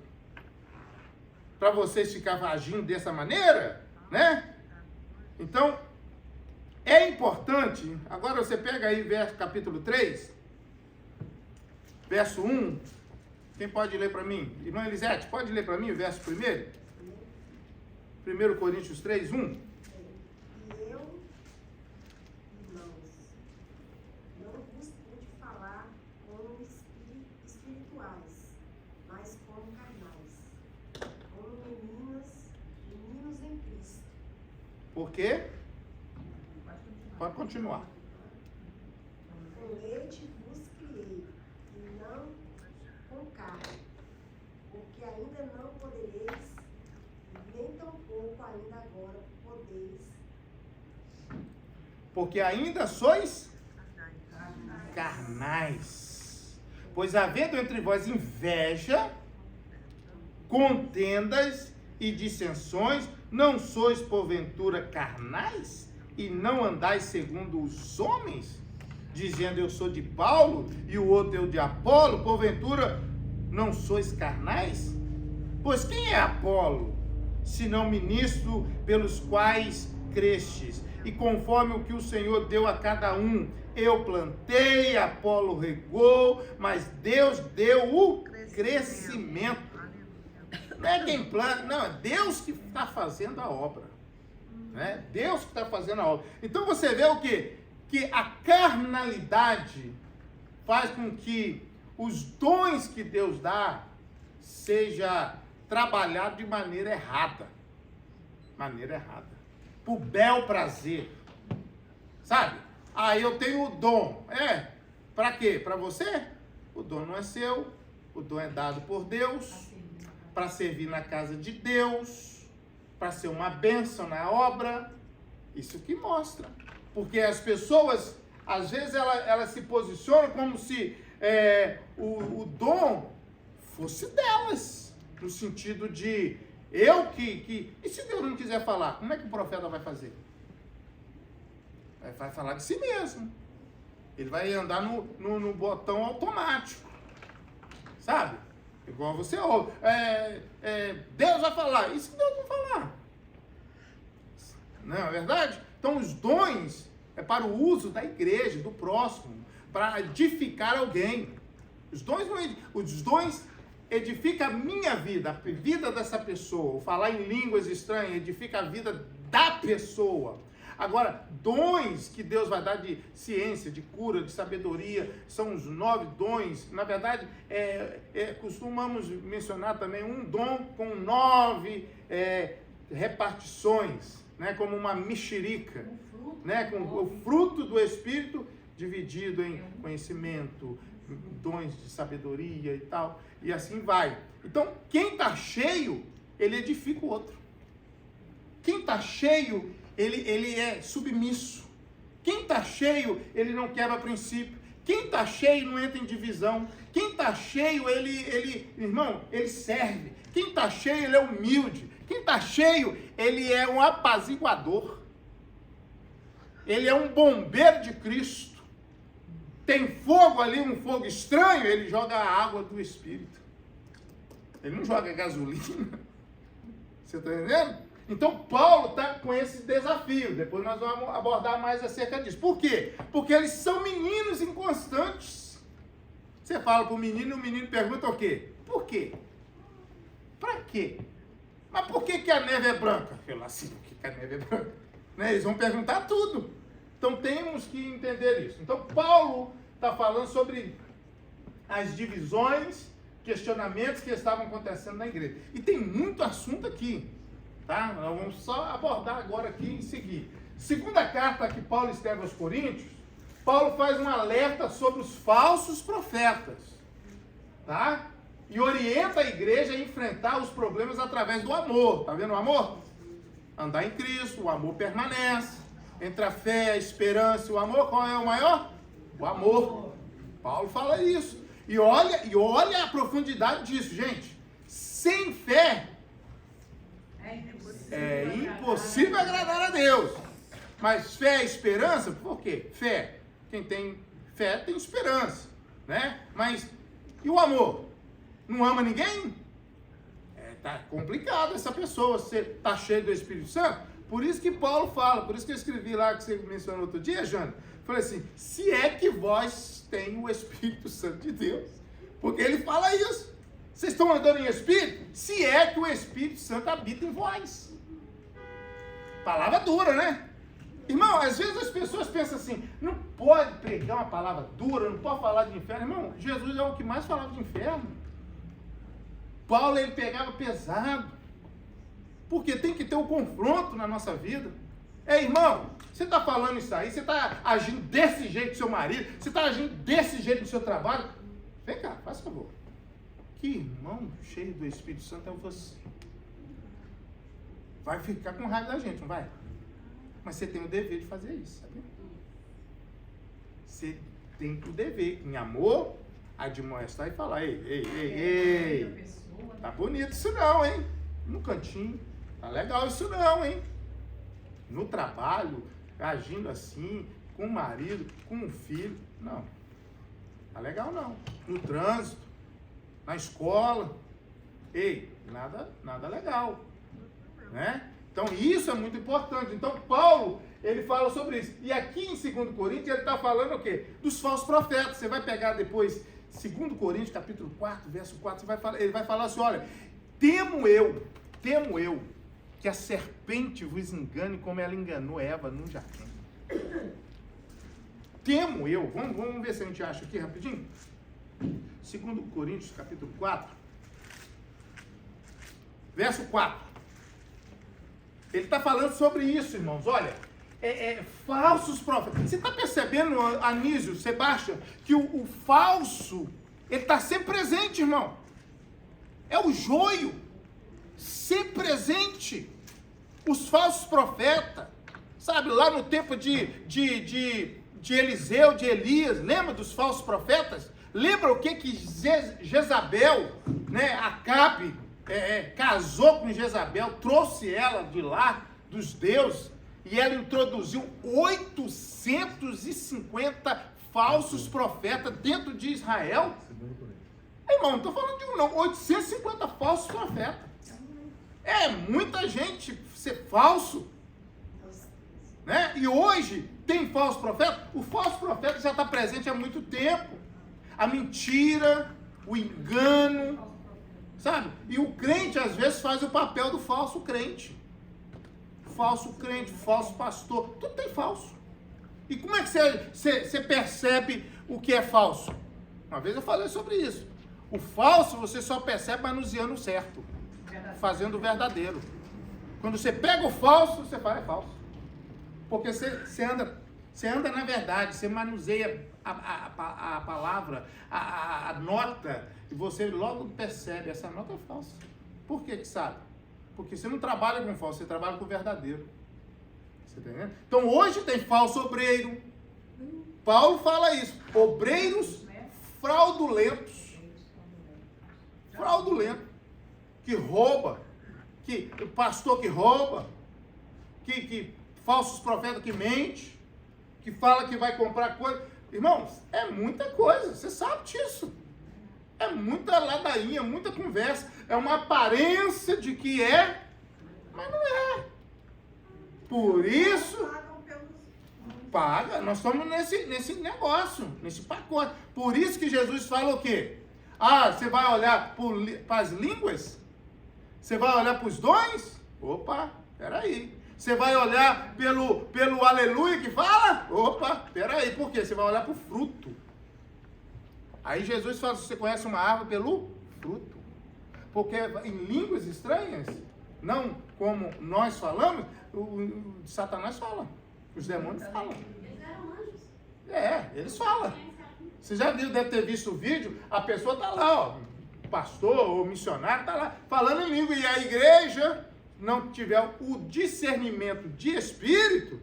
Para vocês ficarem agindo dessa maneira, né? Então, é importante, agora você pega aí capítulo 3, verso 1, quem pode ler para mim? Irmã Elisete, pode ler para mim o verso 1? 1 Coríntios 3, 1. Por quê? Pode continuar. Com leite semelhante vos criei, e não com carne, porque ainda não podereis, nem tampouco ainda agora podeis. Porque ainda sois carnais. Pois havendo entre vós inveja, contendas e dissensões, não sois porventura carnais? E não andais segundo os homens? Dizendo eu sou de Paulo e o outro eu de Apolo, porventura não sois carnais? Pois quem é Apolo, senão ministro pelos quais crestes? E conforme o que o Senhor deu a cada um, eu plantei, Apolo regou, mas Deus deu o crescimento. Não é quem planta, não, é Deus que está fazendo a obra. Né? Deus que está fazendo a obra. Então você vê o quê? Que a carnalidade faz com que os dons que Deus dá seja trabalhado de maneira errada. Maneira errada. Por bel prazer. Sabe? Ah, eu tenho o dom. Para quê? Para você? O dom não é seu. O dom é dado por Deus. Para servir na casa de Deus. Para ser uma bênção na obra. Isso que mostra. Porque as pessoas, às vezes, elas se posicionam como se o dom fosse delas. No sentido de, e se Deus não quiser falar, como é que o profeta vai fazer? Vai falar de si mesmo. Ele vai andar no botão automático. Sabe? Igual você ouve. Deus vai falar. E se Deus não falar? Não é verdade? Então, os dons é para o uso da igreja, do próximo, para edificar alguém. Os dons edificam a minha vida, a vida dessa pessoa. Falar em línguas estranhas edifica a vida da pessoa. Agora, dons que Deus vai dar de ciência, de cura, de sabedoria, são os 9 dons. Na verdade, costumamos mencionar também um dom com 9 repartições. Né, como uma mexerica, né, com o fruto do Espírito dividido em conhecimento, dons de sabedoria e tal, e assim vai. Então, quem está cheio, ele edifica o outro. Quem está cheio, ele é submisso. Quem está cheio, ele não quebra princípio. Quem está cheio não entra em divisão. Quem está cheio, irmão, ele serve. Quem está cheio, ele é humilde. Quem está cheio, ele é um apaziguador. Ele é um bombeiro de Cristo. Tem fogo ali, um fogo estranho, ele joga a água do Espírito. Ele não joga gasolina. Você está entendendo? Então, Paulo está com esse desafio. Depois nós vamos abordar mais acerca disso. Por quê? Porque eles são meninos inconstantes. Você fala para o menino pergunta o quê? Por quê? Para quê? Mas por que a neve é branca? Eu lá assim, por que a neve é branca? Né? Eles vão perguntar tudo. Então temos que entender isso. Então Paulo está falando sobre as divisões, questionamentos que estavam acontecendo na igreja. E tem muito assunto aqui. Tá? Nós vamos só abordar agora aqui em seguir. Segunda carta que Paulo escreve aos Coríntios, Paulo faz um alerta sobre os falsos profetas. Tá? E orienta a igreja a enfrentar os problemas através do amor. Tá vendo o amor? Andar em Cristo, o amor permanece. Entre a fé, a esperança e o amor, qual é o maior? O amor. Paulo fala isso. E olha a profundidade disso, gente. Sem fé, é impossível agradar a Deus. Mas fé e esperança, por quê? Fé. Quem tem fé tem esperança. Né? Mas, e o amor? Não ama ninguém? Tá complicado essa pessoa. Você tá cheio do Espírito Santo? Por isso que Paulo fala, por isso que eu escrevi lá, que você mencionou outro dia, Jânio. Falei assim, se é que vós tem o Espírito Santo de Deus. Porque ele fala isso. Vocês estão andando em Espírito? Se é que o Espírito Santo habita em vós. Palavra dura, né? Irmão, às vezes as pessoas pensam assim, não pode pregar uma palavra dura, não pode falar de inferno. Irmão, Jesus é o que mais falava de inferno. Paulo, ele pegava pesado. Porque tem que ter um confronto na nossa vida. Ei, irmão, você está falando isso aí, você está agindo desse jeito com seu marido, você está agindo desse jeito no seu trabalho. Vem cá, faz favor. Que irmão cheio do Espírito Santo é você? Vai ficar com raiva da gente, não vai? Mas você tem o dever de fazer isso, sabe? Você tem o dever, em amor, admoestar e falar, ei, tá bonito isso não, hein? No cantinho, tá legal isso não, hein? No trabalho, agindo assim, com o marido, com o filho, não. Tá legal não. No trânsito, na escola, ei, nada legal, né? Então isso é muito importante. Então Paulo, ele fala sobre isso. E aqui em 2 Coríntios ele está falando o quê? Dos falsos profetas. Você vai pegar depois 2 Coríntios capítulo 4, verso 4, ele vai falar assim, olha, temo eu, que a serpente vos engane como ela enganou Eva no jardim. Temo eu, vamos ver se a gente acha aqui rapidinho. 2 Coríntios capítulo 4, verso 4. Ele está falando sobre isso, irmãos. Olha, falsos profetas. Você está percebendo, Anísio, Sebastião, que o falso, ele está sempre presente, irmão. É o joio, sempre presente. Os falsos profetas, sabe, lá no tempo de Eliseu, de Elias, lembra dos falsos profetas? Lembra o que Jezabel, né, Acabe, casou com Jezabel, trouxe ela de lá, dos deuses, e ela introduziu 850 falsos profetas dentro de Israel? Irmão, não estou falando de um não, 850 falsos profetas. É muita gente ser falso, né? E hoje tem falso profeta? O falso profeta já está presente há muito tempo. A mentira, o engano, sabe? E o crente às vezes faz o papel do falso crente. Falso crente, falso pastor, tudo tem falso. E como é que você percebe o que é falso? Uma vez eu falei sobre isso. O falso você só percebe manuseando o certo, fazendo o verdadeiro. Quando você pega o falso, você fala é falso. Porque você anda na verdade, você manuseia a palavra, a nota, e você logo percebe, essa nota é falsa. Por que sabe? Porque você não trabalha com falso, você trabalha com o verdadeiro. Você tá entendendo? Então hoje tem falso obreiro. Paulo fala isso. Obreiros fraudulentos. Fraudulento. Que rouba. Que pastor que rouba. Que falsos profetas que mente. Que fala que vai comprar coisa. Irmãos, é muita coisa. Você sabe disso. É muita ladainha, muita conversa. É uma aparência de que é, mas não é. Por isso, paga. Nós estamos nesse negócio, nesse pacote. Por isso que Jesus fala o quê? Ah, você vai olhar para as línguas? Você vai olhar para os dons? Opa, peraí. Você vai olhar pelo aleluia que fala? Opa, peraí. Por quê? Você vai olhar para o fruto. Aí Jesus fala, você conhece uma árvore pelo fruto. Porque em línguas estranhas, não como nós falamos, o Satanás fala. Os demônios falam. Eles eram anjos. Eles falam. Você já deve ter visto o vídeo, a pessoa está lá, ó, pastor ou missionário está lá, falando em língua, e a igreja não tiver o discernimento de espírito,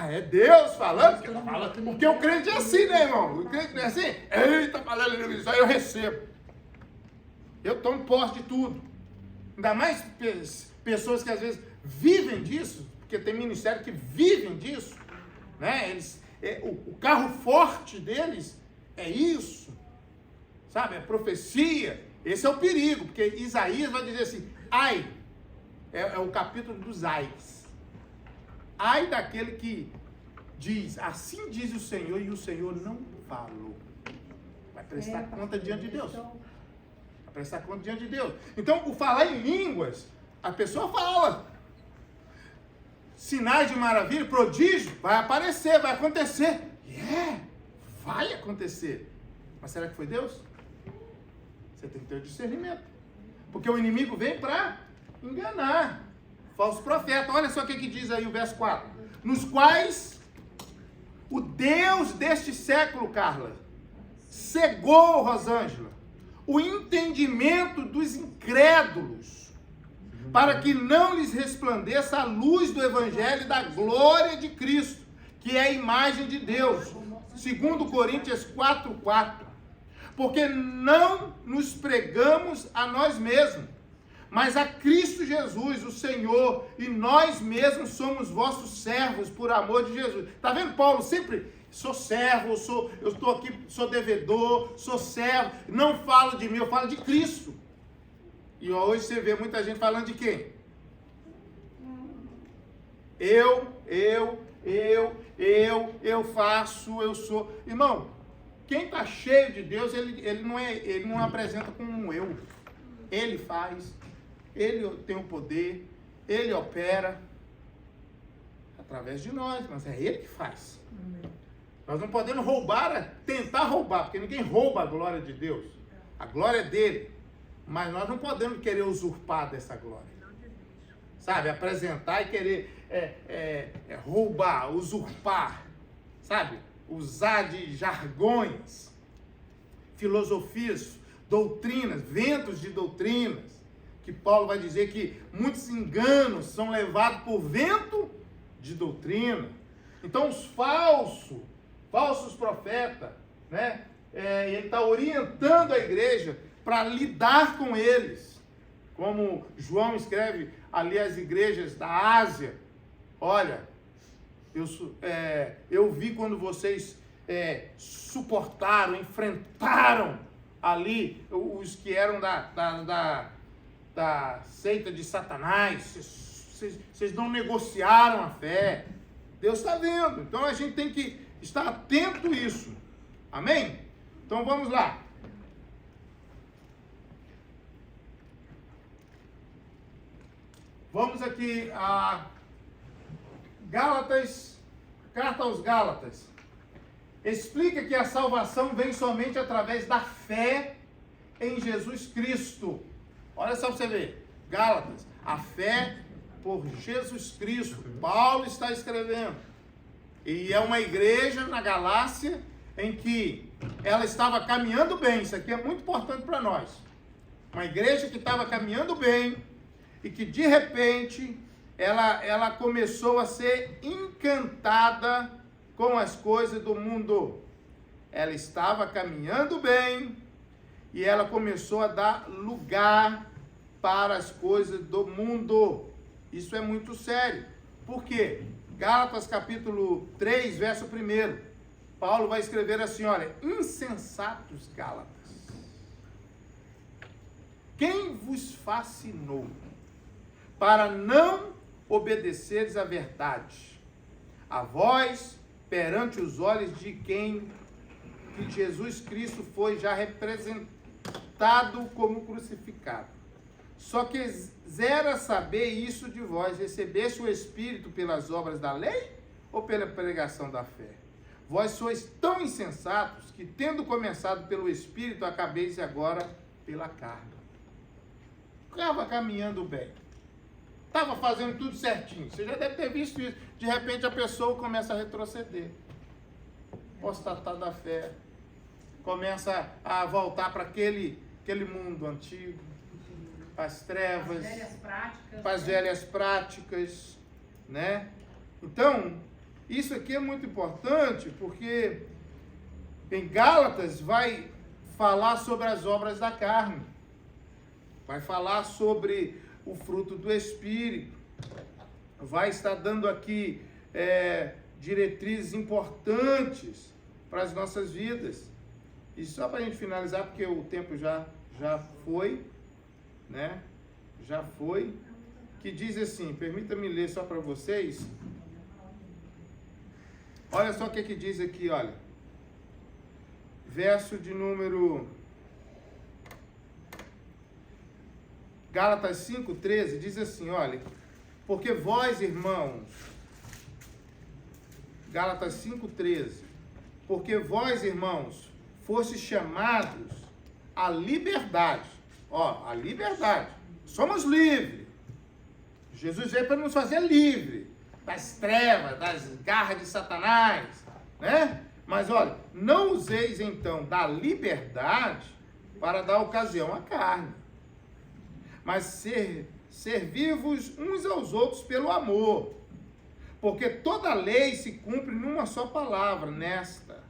é Deus falando, porque o crente é assim, né, irmão? O crente não é assim? Eita, falando isso aí eu recebo. Eu tomo posse de tudo. Ainda mais pessoas que às vezes vivem disso, porque tem ministério que vivem disso, né? O carro forte deles é isso, sabe? É profecia. Esse é o perigo, porque Isaías vai dizer assim, ai, é o capítulo dos ais. Ai daquele que diz, assim diz o Senhor, e o Senhor não falou. Vai prestar conta diante de Deus. Vai prestar conta diante de Deus. Então, o falar em línguas, a pessoa fala. Sinais de maravilha, prodígio, vai aparecer, vai acontecer. Vai acontecer. Mas será que foi Deus? Você tem que ter o discernimento. Porque o inimigo vem para enganar. falsos profetas. Olha só o que diz aí o verso 4. Nos quais o Deus deste século, Carla, cegou, Rosângela, o entendimento dos incrédulos, para que não lhes resplandeça a luz do evangelho da glória de Cristo, que é a imagem de Deus. 2 Coríntios 4:4. Porque não nos pregamos a nós mesmos, mas a Cristo Jesus, o Senhor, e nós mesmos somos vossos servos por amor de Jesus. Está vendo Paulo sempre? Sou servo, eu estou aqui, sou devedor, sou servo. Não falo de mim, eu falo de Cristo. E hoje você vê muita gente falando de quem? Eu faço, eu sou. Irmão, quem está cheio de Deus, ele não apresenta como um eu. Ele faz, ele tem o poder, ele opera através de nós, mas é ele que faz. Nós não podemos tentar roubar, porque ninguém rouba a glória de Deus. A glória é dele. Mas nós não podemos querer usurpar dessa glória. Sabe? Apresentar e querer roubar, usurpar. Sabe? Usar de jargões, filosofias, doutrinas, ventos de doutrinas. Que Paulo vai dizer que muitos enganos são levados por vento de doutrina. Então os falsos profetas, né? Ele está orientando a igreja para lidar com eles. Como João escreve ali às igrejas da Ásia. Olha, eu vi quando vocês suportaram, enfrentaram ali os que eram da seita de Satanás. Vocês não negociaram a fé. Deus está vendo. Então a gente tem que estar atento a isso. Amém? Então vamos lá. Vamos aqui a Gálatas, carta aos Gálatas. Explica que a salvação vem somente através da fé em Jesus Cristo. Olha só para você ver. Gálatas, a fé por Jesus Cristo. Paulo está escrevendo. E é uma igreja na Galácia em que ela estava caminhando bem. Isso aqui é muito importante para nós. Uma igreja que estava caminhando bem e que de repente ela começou a ser encantada com as coisas do mundo. Ela estava caminhando bem e ela começou a dar lugar para as coisas do mundo. Isso é muito sério. Por quê? Gálatas capítulo 3, verso 1. Paulo vai escrever assim, olha, insensatos Gálatas, quem vos fascinou para não obedeceres à verdade, a vós perante os olhos de quem que Jesus Cristo foi já representado como crucificado. Só quisera saber isso de vós, recebeste o Espírito pelas obras da lei ou pela pregação da fé? Vós sois tão insensatos que, tendo começado pelo Espírito, acabeis agora pela carne. Estava caminhando bem. Estava fazendo tudo certinho. Você já deve ter visto isso. De repente a pessoa começa a retroceder. Apostatar da fé. Começa a voltar para aquele mundo antigo. Para as trevas. Para as velhas práticas. Né? Então, isso aqui é muito importante porque em Gálatas vai falar sobre as obras da carne. Vai falar sobre o fruto do Espírito. Vai estar dando aqui diretrizes importantes para as nossas vidas. E só para a gente finalizar, porque o tempo já foi, né? Já foi. Que diz assim, permita-me ler só para vocês. Olha só o que diz aqui, olha. Verso de número... Gálatas 5,13 diz assim, olha, porque vós, irmãos, Gálatas 5,13, porque vós, irmãos, fostes chamados à liberdade, a liberdade, somos livres, Jesus veio para nos fazer livre das trevas, das garras de Satanás, né? Mas olha, não useis então da liberdade para dar ocasião à carne, mas servi-vos uns aos outros pelo amor, porque toda a lei se cumpre numa só palavra, nesta: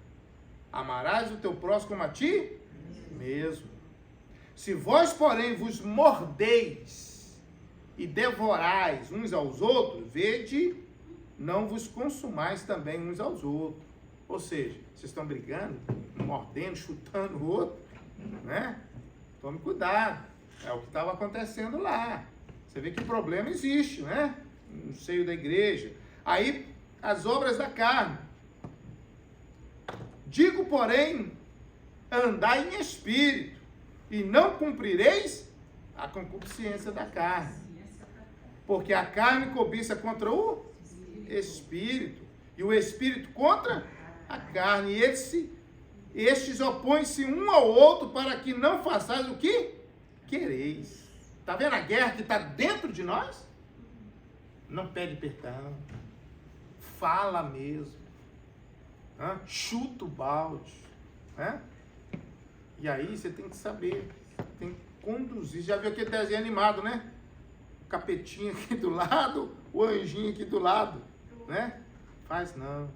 amarás o teu próximo como a ti mesmo. Se vós, porém, vos mordeis e devorais uns aos outros, vede, não vos consumais também uns aos outros. Ou seja, vocês estão brigando, mordendo, chutando o outro, né? Tome cuidado. É o que estava acontecendo lá. Você vê que o problema existe, né? No seio da igreja. Aí, as obras da carne. Digo, porém, andai em espírito, e não cumprireis a concupiscência da carne. Porque a carne cobiça contra o espírito, e o espírito contra a carne. E estes opõem-se um ao outro para que não façais o que quereis. Está vendo a guerra que está dentro de nós? Não pede perdão. Fala mesmo. Chuta o balde. E aí você tem que saber. Tem que conduzir. Já viu aquele desenho animado, né? O capetinho aqui do lado, o anjinho aqui do lado. Né? Faz não.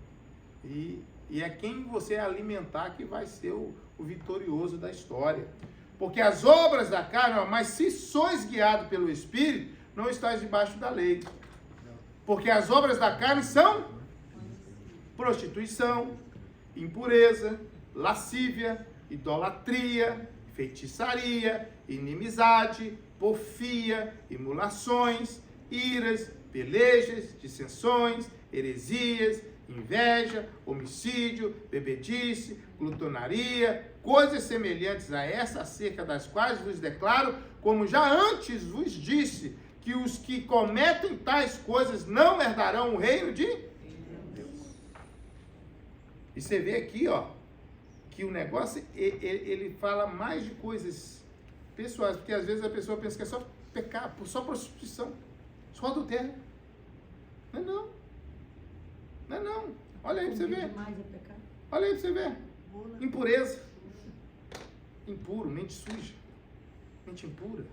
E é quem você alimentar que vai ser o vitorioso da história. Porque as obras da carne, mas se sois guiado pelo Espírito, não estáis debaixo da lei. Porque as obras da carne são prostituição, impureza, lascívia, idolatria, feitiçaria, inimizade, porfia, emulações, iras, pelejas, dissensões, heresias, inveja, homicídio, bebedice, glutonaria, coisas semelhantes a essa, acerca das quais vos declaro, como já antes vos disse, que os que cometem tais coisas não herdarão o reino de Deus. E você vê aqui, ó, que o negócio, ele fala mais de coisas pessoais, porque às vezes a pessoa pensa que é só pecar, só prostituição, só adultério. Não é não. Não é não. Olha aí pra você ver. Olha aí pra você ver. Impureza. Impuro, mente suja. Mente impura.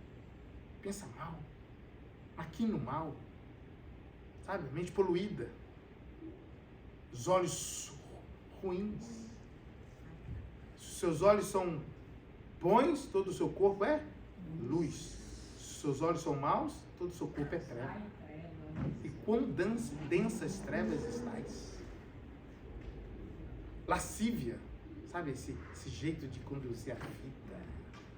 Pensa mal. Maquina o mal. Sabe? Mente poluída. Os olhos ruins. Se os seus olhos são bons, todo o seu corpo é luz. Se os seus olhos são maus, todo o seu corpo é treva. E quão densas trevas estáis. Lascívia, sabe, esse jeito de conduzir a vida.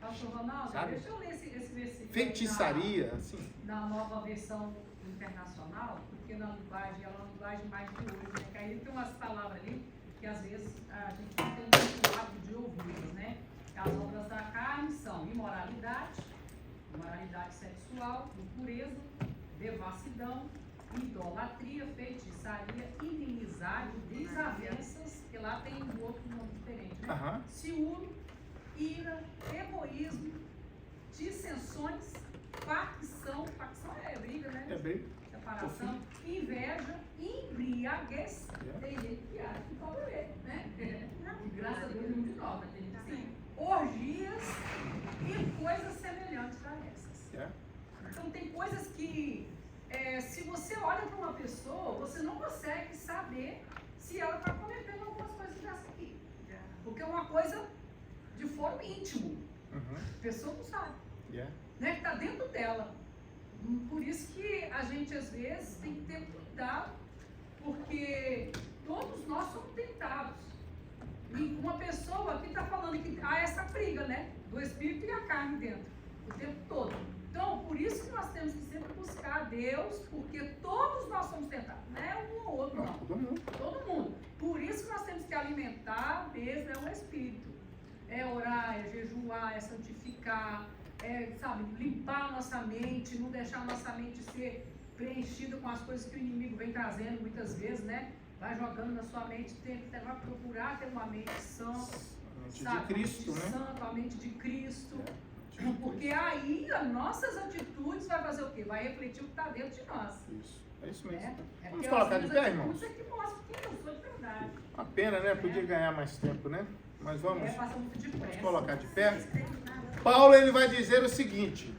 Pastor Ronaldo, sabe? deixa eu ler esse versículo. Feitiçaria, assim. Na nova versão internacional, porque na linguagem, ela é uma linguagem mais de hoje, né? Que aí tem umas palavras ali que às vezes a gente não tem muito hábito de ouvir, né? As obras da carne são imoralidade sexual, impureza, devassidão, idolatria, feitiçaria, inimizade, desavenças, que lá tem um outro nome diferente, né? Ciúme, ira, egoísmo, dissensões, facção é briga, né? É briga. Separação, inveja, embriaguez, tem gente que acha que pode beber, né? E graças a Deus nenhum de nós, mas tem gente assim, orgias e coisas semelhantes a essas. Então tem coisas que se você olha para uma pessoa, você não consegue saber se ela está cometendo algumas coisas dessas aqui. Porque é uma coisa de foro íntimo. A pessoa não sabe. Né? Que está dentro dela. Por isso que a gente, às vezes, tem que ter cuidado, porque todos nós somos tentados. E uma pessoa aqui está falando que há essa briga, né? Do espírito e a carne dentro, o tempo todo. Então, por isso que nós temos que sempre buscar a Deus, porque todos nós somos tentados, não é um ou outro, não. Todo mundo. Por isso que nós temos que alimentar mesmo, é o Espírito. É orar, é jejuar, é santificar, sabe, limpar a nossa mente, não deixar a nossa mente ser preenchida com as coisas que o inimigo vem trazendo muitas vezes, né? Vai jogando na sua mente, vai procurar ter uma mente sã, A mente sabe? de Cristo, uma mente né? santa, a mente de Cristo. Porque aí as nossas atitudes vai fazer o quê? Vai refletir o que está dentro de nós. Isso, é isso mesmo. Né? Vamos colocar de pé, irmãos? Isso aqui mostra que eu sou de verdade. Uma pena, né? Podia ganhar mais tempo, né? Mas vamos Passa muito depressa. colocar de pé. Paulo, ele vai dizer o seguinte: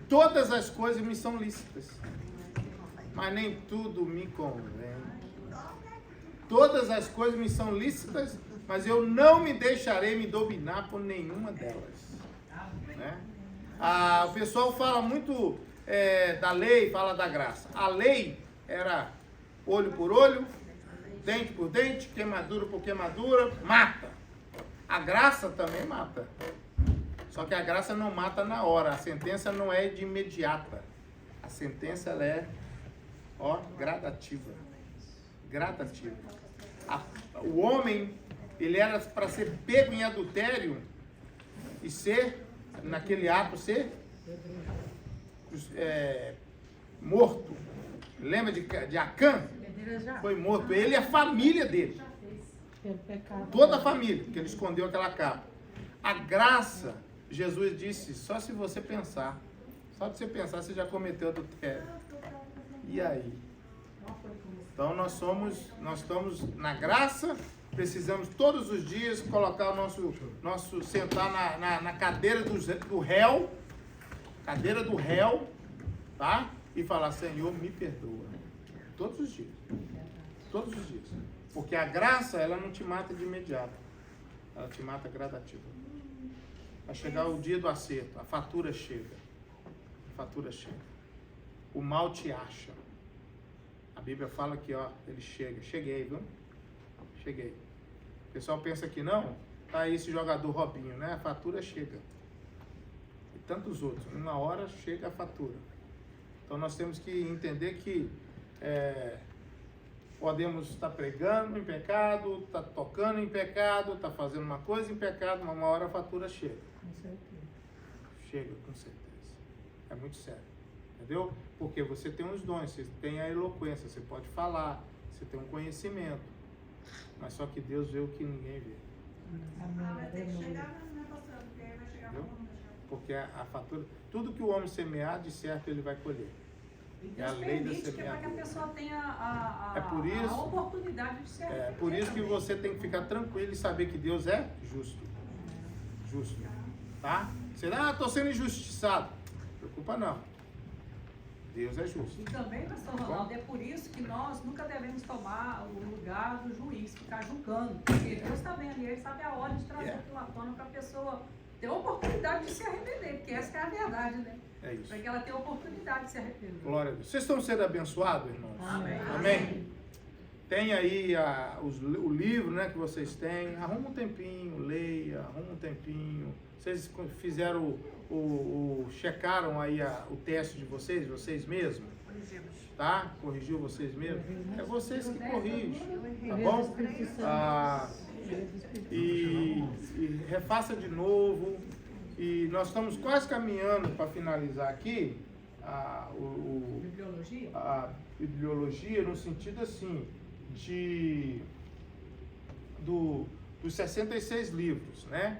todas as coisas me são lícitas, mas nem tudo me convém. Todas as coisas me são lícitas, mas eu não me deixarei me dominar por nenhuma delas. Né? O pessoal fala muito da lei, fala da graça. A lei era olho por olho, dente por dente, queimadura por queimadura, mata. A graça também mata. Só que a graça não mata na hora. A sentença não é de imediata. A sentença ela é gradativa. Gradativa. O homem, ele era para ser pego em adultério e ser, naquele ato, ser morto. Lembra de Acã? Foi morto. Ele e a família dele. Toda a família, porque ele escondeu aquela capa. A graça, Jesus disse, só se você pensar. Só de você pensar, você já cometeu adultério. E aí? Então nós estamos na graça, precisamos todos os dias colocar o sentar na cadeira do réu, cadeira do réu, tá? E falar, Senhor, me perdoa. Todos os dias. Todos os dias. Porque a graça, ela não te mata de imediato. Ela te mata gradativa. Vai chegar o dia do acerto, a fatura chega. A fatura chega. O mal te acha. A Bíblia fala que, ele chega. Cheguei, viu? Cheguei. O pessoal pensa que não, tá aí esse jogador Robinho, né? A fatura chega. E tantos outros. Uma hora chega a fatura. Então nós temos que entender que podemos estar pregando em pecado, estar tocando em pecado, estar fazendo uma coisa em pecado, mas uma hora a fatura chega. Com certeza. Chega, com certeza. É muito sério. Entendeu? Porque você tem uns dons, você tem a eloquência, você pode falar, você tem um conhecimento. Mas só que Deus vê o que ninguém vê. Vai ter que chegar, né, pastor? Porque aí vai chegar Entendeu? como? Porque a fatura, tudo que o homem semear, de certo ele vai colher. E É a Deus lei da permite que é para que a semeadura. pessoa tenha É a oportunidade de se É por isso que você tem que ficar tranquilo e saber que Deus é justo. Justo. Tá? Você estou sendo injustiçado. Não preocupa não. Deus é justo. E também, pastor Ronaldo, é por isso que nós nunca devemos tomar o lugar do juiz, ficar julgando. Porque Deus está vendo e Ele sabe a hora de trazer aquilo à tona para a pessoa ter a oportunidade de se arrepender, porque essa é a verdade, né? É isso. Para que ela tenha a oportunidade de se arrepender. Glória a Deus. Vocês estão sendo abençoados, irmãos? Amém. Amém? Tem aí o livro, né, que vocês têm. Arruma um tempinho, leia, arruma um tempinho. Vocês fizeram checaram aí o teste de vocês mesmos? Corrigimos. Tá? Corrigiu vocês mesmos? É vocês que corrigem, tá Veja bom? o Espírito Santo. Ah, e refaça de novo. E nós estamos quase caminhando para finalizar aqui Bibliologia? a bibliologia no sentido assim dos 66 livros, né?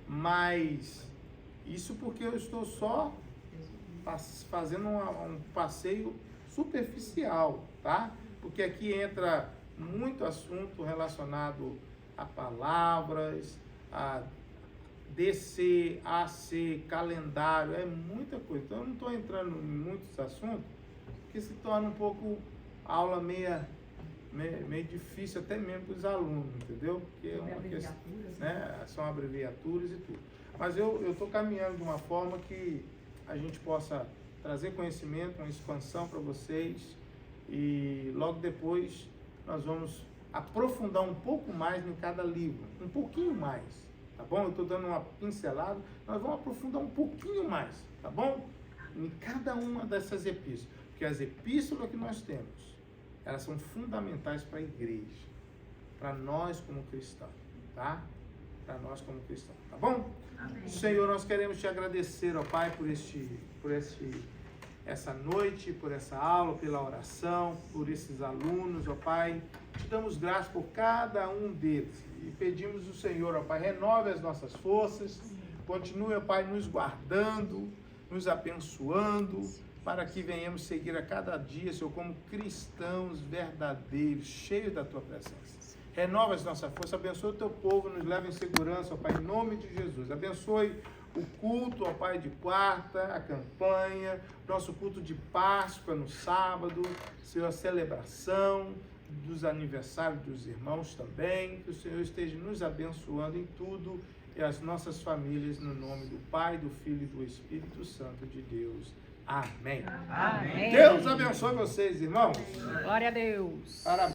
Mas isso porque eu estou só fazendo um passeio superficial, tá? Porque aqui entra muito assunto relacionado a palavras, a DC, AC, calendário, é muita coisa. Então eu não estou entrando em muitos assuntos, porque se torna um pouco aula meio difícil até mesmo para os alunos, entendeu? Porque é uma questão, né? São abreviaturas e tudo. Mas eu estou caminhando de uma forma que a gente possa trazer conhecimento, uma expansão para vocês e logo depois nós vamos aprofundar um pouco mais em cada livro, um pouquinho mais, tá bom? Eu estou dando uma pincelada, nós vamos aprofundar um pouquinho mais, tá bom? Em cada uma dessas epístolas, porque as epístolas que nós temos, elas são fundamentais para a igreja, para nós como cristãos, tá? Para nós como cristãos, tá bom? Amém. Senhor, nós queremos te agradecer, ó Pai, por essa noite, por essa aula, pela oração, por esses alunos, ó Pai. Te damos graças por cada um deles e pedimos ao Senhor, ó Pai, renove as nossas forças, Continue, ó Pai, nos guardando, nos abençoando, para que venhamos seguir a cada dia, Senhor, como cristãos verdadeiros, cheios da Tua presença. Renova as nossa força, abençoa o Teu povo, nos leva em segurança, ó Pai, em nome de Jesus. Abençoe o culto, ó Pai, de quarta, a campanha, nosso culto de Páscoa no sábado, Senhor, a celebração dos aniversários dos irmãos também, que o Senhor esteja nos abençoando em tudo e as nossas famílias, no nome do Pai, do Filho e do Espírito Santo de Deus. Amém. Amém. Deus abençoe vocês, irmãos. Glória a Deus. Parabéns.